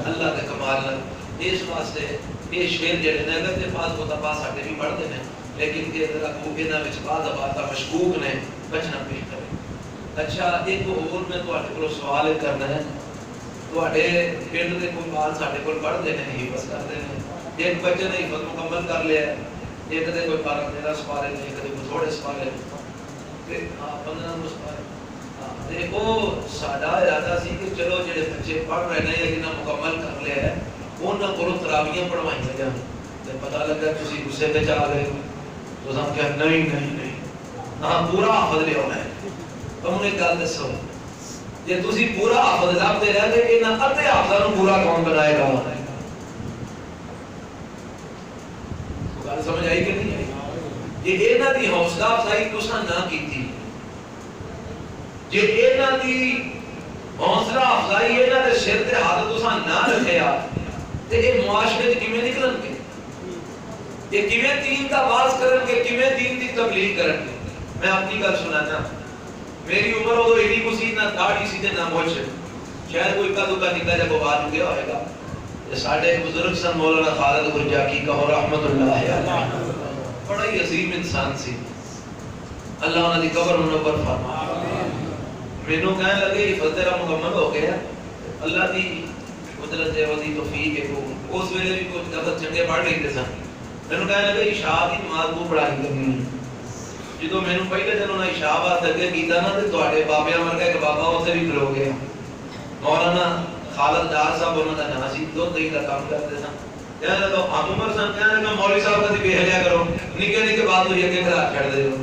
اللہ دے کمال نال. اس واسطے یہ شعر جڑے نے اگر تے پاس ہوتا پاس ساڈے بھی پڑھتے ہیں لیکن یہ ذرا کو انہاں وچ بعض باتاں مشکوک نے بچنا بہتر ہے. اچھا ایک اور میں تواڈے کول سوال کرنا ہے تواڈے پنڈ دے کوئی بال ساڈے کول پڑھدے نے حفظ کردے نے ایک بچے نے حفظ مکمل کر لیا ہے ایک دے کوئی 12 سپارے نے ایک دے کوئی تھوڑے سپارے تے 15 سپارے دیکھو ساڈا ارادہ سی کہ چلو جڑے بچے پڑھ رہے ہیں یا جنہاں مکمل کر لیا ہے انہاں کولوں تراویحاں پڑھوائیاں جان تے پتہ لگا تسی غصے تے آ گئے تو ہم کہا نہیں ہاں پورا حافظ لے ہونا ہے تو انہیں گل دسو یہ تسی پورا حافظ لابتے رہے گے انہاں ادھے حافظاں نوں پورا کون بنائے گا گل سمجھ آئی کہ نہیں آئی یہ انہاں دی حوصلہ افزائی تساں نہ کیتی جے انہاں دی حوصلہ افزائی انہاں دے سر تے ہاتھ تساں نہ رکھیا تے اے معاشرے وچ کیویں نکلن گے یہ کیویں دین دا واز کرن گے کیویں دین دی تبلیغ کرن گے میں اپنی گل سنانا میری عمر ادو ایڈی کو سی نہ داڑھی سی تے نہ مچھ شاید کوئی کا دکا نکا جا بوال ہو گیا ہوئے گا ساڈے ایک بزرگ سن مولانا خالد گرجاکی کہو رحمت اللہ علیہ بڑا ہی عظیم انسان سی اللہ انہاں دی قبر منور فرمائے مینوں کہنے لگے حفظ تیرا مکمل ہو گیا اللہ دی قدرت ہے ودی توفیق ہے کو اس ویلے بھی کچھ لفظ چنگے پڑھ لیتے سن مینوں کہنے لگے عشاء دی نماز کو پڑھائی کرنی جدوں مینوں پہلے دن انہاں عشاء واسطے اگے کیتا نا تے تواڈے بابیاں ورگا ایک بابا اوتھے بھی کھلو گیا مولانا خالد ڈار صاحب انہاں دا نام سی دو دہی دا کام کرتے سن کہنے لگا آپ عمر سن کہنے لگا مولوی صاحب کدی بے حیا کرو نکے نکے بات ہوئی اگے گھر چھڑ دے ہو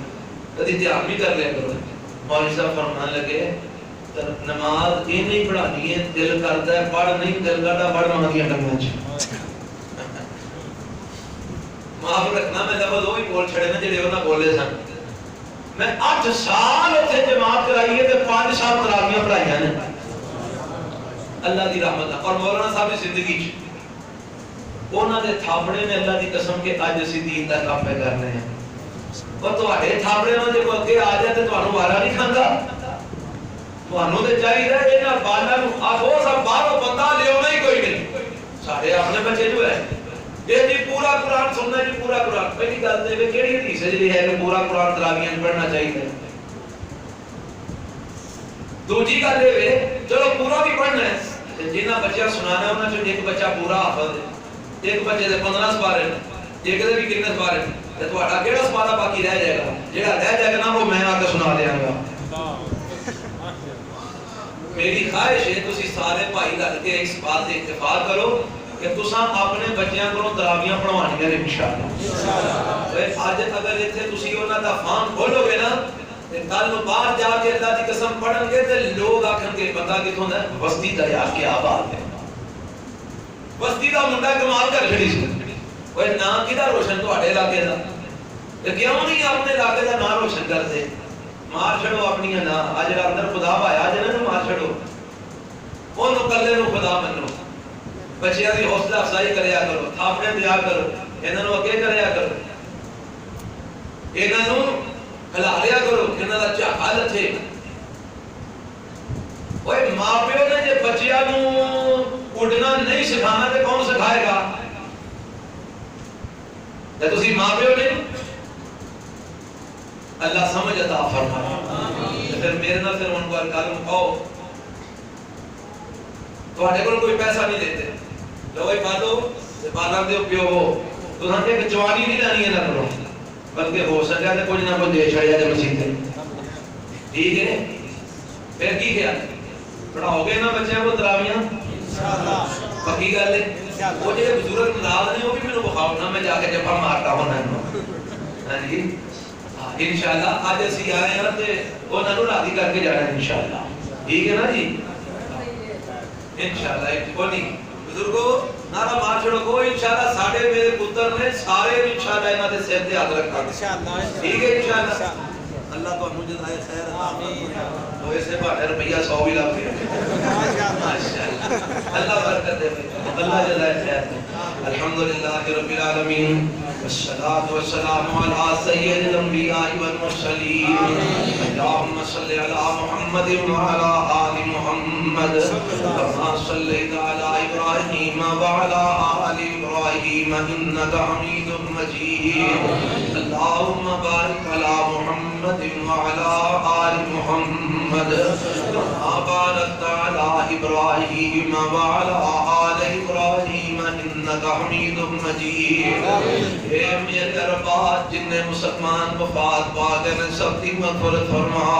کدی دھیان بھی کر لیا کرو مولوی صاحب فرمان لگے نماز یہ نہیں پڑھانی ہے دل کرتا ہے پڑھ نہیں دل کرتا پڑھ ماں دیا ٹنگاں چ معاف رکھنا میں لفظ وہی بول چھڑے نا جڑے انہاں بولے سن میں 8 سال اتنے جماعت کرائی ہے تے 5 سال تراویحاں پڑھائیاں نے اللہ دی رحمت اور مولانا صاحب کی زندگی چ انہاں دے تھاپڑے نے اللہ دی قسم کے اج اسی دین دا کام پہ کر رہے ہیں اور تواڈے تھاپڑے نال جے کوئی اگے آ جائے تے تانوں وارا نہیں کھاندا تانوں تے چاہیے انہاں بالاں نوں آکھو سب باہروں بندہ لیاونا ہی کوئی نہیں سارے اپنے بچے جو ہے یہ جی پورا قرآن سننا جی پورا قرآن پہلی گل تے وی کیڑی حدیث ہے جی ہے کہ پورا قرآن تراویحاں پڑھنا چاہیے دوجی گل اے وے چلو پورا بھی پڑھنا ہے جنہاں بچیاں سنانا ہے انہاں چوں ایک بچہ پورا حافظ ہے ایک بچے دے 15 سپارے ایک دے بھی کتنے سپارے تے تہاڈا کیڑا سپارہ باقی رہ جائے گا جڑا رہ جائے گا نا وہ میں آ کے سنا دیاں گا میری خواہش ہے تسی سارے بھائی رل کے اس بات سے اتفاق کرو کہ تساں اپنے بچیاں کو تراویحاں پڑھوانیاں انشاءاللہ اج اگر ایتھے تسی انہاں دا فارم کھولو گے نا تے کل نوں باہر جا کے اللہ دی قسم پڑھن گے تے لوگ آکھن گے بندہ کتھوں دا بستی دا یار کیا بات ہے بستی دا منڈا کمال کر چھڑی سی اوے نام کیدا روشن تواڈے علاقے دا تے کیوں نہیں اپنے علاقے دا نام روشن کردے مار چھڑو اپنی نا اج اندر خدا پایا جے نا مار چھڑو اونوں کلے نوں خدا منو بچیاں دی حوصلہ افزائی کریا کرو تھاپڑے دیا کرو انہاں نوں اگے کریا کرو انہاں نوں کھلالیا کرو انہاں دا چاہا لتھے اوے ماں پیو نے جے بچیاں نوں اڑنا نہیں سکھانا تے کون سکھائے گا تے تسی ماں پیو نے اللہ سمجھ عطا فرمائے آمین پھر میرے نال پھر ان کو گل مکاؤ تواڈے کول کوئی پیسہ نہیں دیتے لو اے پالو تے بالاں دے پیو تساں تے جوانی نہیں لانی ہے نہ کرو بلکہ ہو سکیا تے کچھ نہ کچھ دے چھڑیا تے مسیح تے ٹھیک ہے پھر کی خیال پڑھاؤ گے نا بچیاں کو تراویحاں انشاءاللہ پکی گل ہے وہ جڑے بزرگ نال نے وہ بھی مینوں بخاؤ نا میں جا کے جفا مارتا ہونا ہاں جی انشاءاللہ آج اسی آئے ہیں تے انہاں نوں راضی کر کے جانا انشاءاللہ ٹھیک ہے نا جی انشاءاللہ ایک کونی بزرگو نعرہ مار چھڑو کو انشاءاللہ ساڈے میرے پتر نے سارے انشاءاللہ انہاں دے سر تے ہاتھ رکھا انشاءاللہ ٹھیک ہے انشاءاللہ اللہ تانوں جزائے خیر آمین تو اسے بہانے روپیہ 100 بھی لا کے ماشاءاللہ اللہ برکت دے اللہ جزائے خیر الحمدللہ رب العالمین والصلاة والسلام على سید الانبیاء والمرسلین اللہم صلی علی محمد وعلی آل محمد كما صلیت علی ابراہیم وعلی آل ابراہیم إبراهيم إنك حميد مجيد اللهم بارك على محمد وعلى آل محمد كما باركت على إبراهيم وعلى آل إبراهيم إنك حميد مجيد اے میرے ربا جن نے مسلمان وفات پا گئے سب کی مغفرت فرما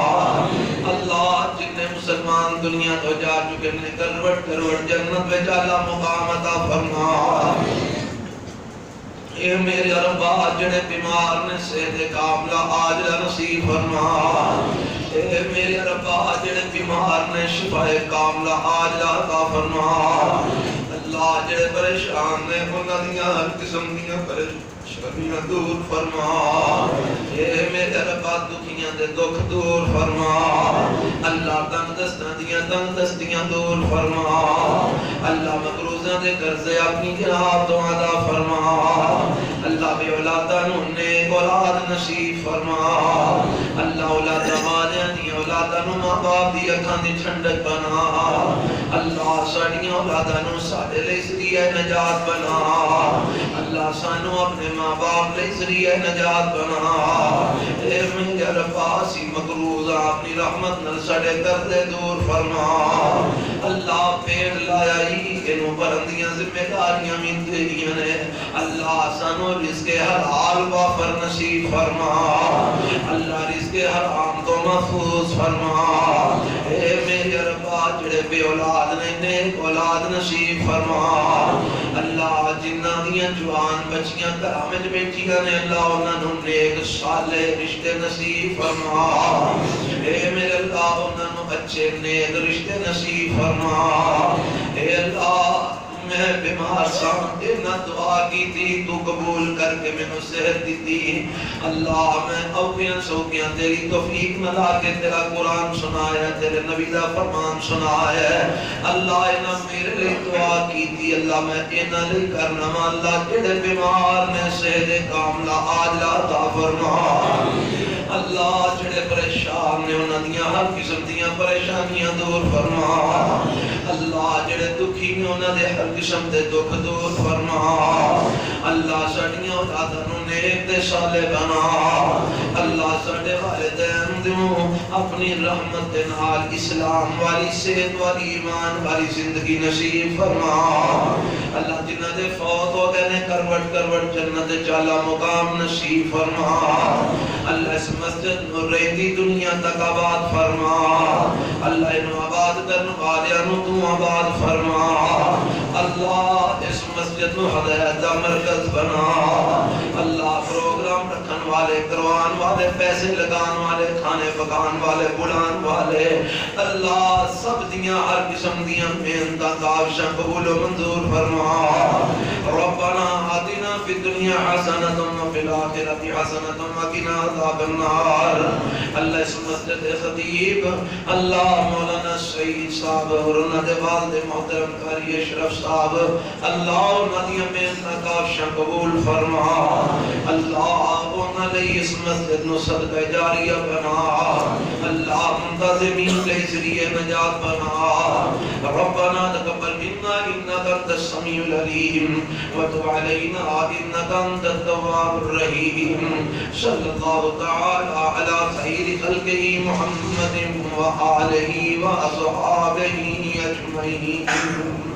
اللہ جن نے مسلمان دنیا تو جا چکے نے کروٹ کروٹ جنت میں جالا مقام عطا فرما اے میرے ربا جڑے بیمار نے صحت کاملہ عاجلہ نصیب فرما اے میرے ربا جڑے بیمار نے شفا کاملہ عاجلہ عطا فرما اللہ جڑے پریشان نے انہاں دیاں ہر قسم دیاں پریشانیاں دور فرما اے میرے ربا دکھیاں دے دکھ دور فرما اللہ تنگ دستیاں دور فرما اللہ مقروضاں دے قرضے اپنی جناب تو ادا فرما اللہ بے اولاداں نوں نیک اولاد نصیب فرما اللہ اولاد والدیاں دی اولاداں نوں ماں باپ دی اکھاں دی ٹھنڈک بنا اللہ ساڈیاں اولاداں نوں ساڈے لئی ذریعہ نجات بنا اللہ سانو اپنے ماں باپ لئی ذریعہ نجات بنا اے میرے ربا سی مقروض اپنی رحمت نال ساڈے قرضے دور فرما اللہ پیڑ لائی انہوں برندیاں ذمہ داریاں میں تیریاں نے اللہ سانو رزق حلال وافر نصیب فرما اللہ رزق حرام تو محفوظ فرما اے میرے ربا جڑے بے اولاد نے نیک اولاد نصیب فرما اللہ جنہ دیاں جوان بچیاں گھراں وچ بیٹھیاں نے اللہ انہاں نوں نیک صالح رشتے نصیب فرما اے میرے اللہ انہاں نوں اچھے نیک رشتے نصیب فرما اے اللہ میں بیمار سا نہ دعا کی تھی تو قبول کر کے میں نے صحت دی تھی اللہ میں اوقیاں سوکیاں تیری توفیق نہ لا کے تیرا قرآن سنایا تیرے نبی دا فرمان سنایا اللہ انہاں میرے لئے دعا کی تھی اللہ میں انہاں لئے کرنا اللہ جڑے بیمار نے صحت کاملہ عاجلہ عطا فرما اللہ جڑے پریشان نے انہاں دیاں ہر قسم دیاں پریشانیاں دور فرما اللہ جڑے دکھی نے انہاں دے ہر قسم دے دکھ دور فرما اللہ ساڈیاں اولاداں نوں نیک تے صالح بنا اللہ ساڈے والدین دیوں اپنی رحمت دے نال اسلام والی صحت والی ایمان والی زندگی نصیب فرما اللہ جنہاں دے فوت ہو گئے نے کروٹ کروٹ جنت چالا مقام نصیب فرما اللہ اس مسجد نو رہتی دنیا تک آباد فرما اللہ انہوں آباد کرنے والیاں نو تو آباد فرما اللہ اس مسجد نو ہدایت دا مرکز بنا اللہ پروگرام رکھن والے کروان والے پیسے لگان والے کھانے پکان والے بلان والے اللہ سب دیاں ہر قسم دیاں محنتاں کاوشاں قبول و منظور فرما ربنا آتنا فی الدنیا حسنۃ وفی الآخرۃ حسنۃ وقنا عذاب النار اللہ اس مسجد خطیب اللہ مولانا سعید صاحب اور انہاں دے والد محترم قاری اشرف صاحب اللہ انہاں دیاں محنتاں کاوشاں قبول فرما اللہ انہاں لئی اس مسجد نو صدقہ جاریہ بنا اللہ منتظمین لئی ذریعہ نجات بنا ربنا تقبل منا انک انت السمیع العلیم وتب علینا انک انت التواب الرحیم صلی اللہ تعالی علی خیر خلقہ محمد وآلہ وأصحابہ اجمعین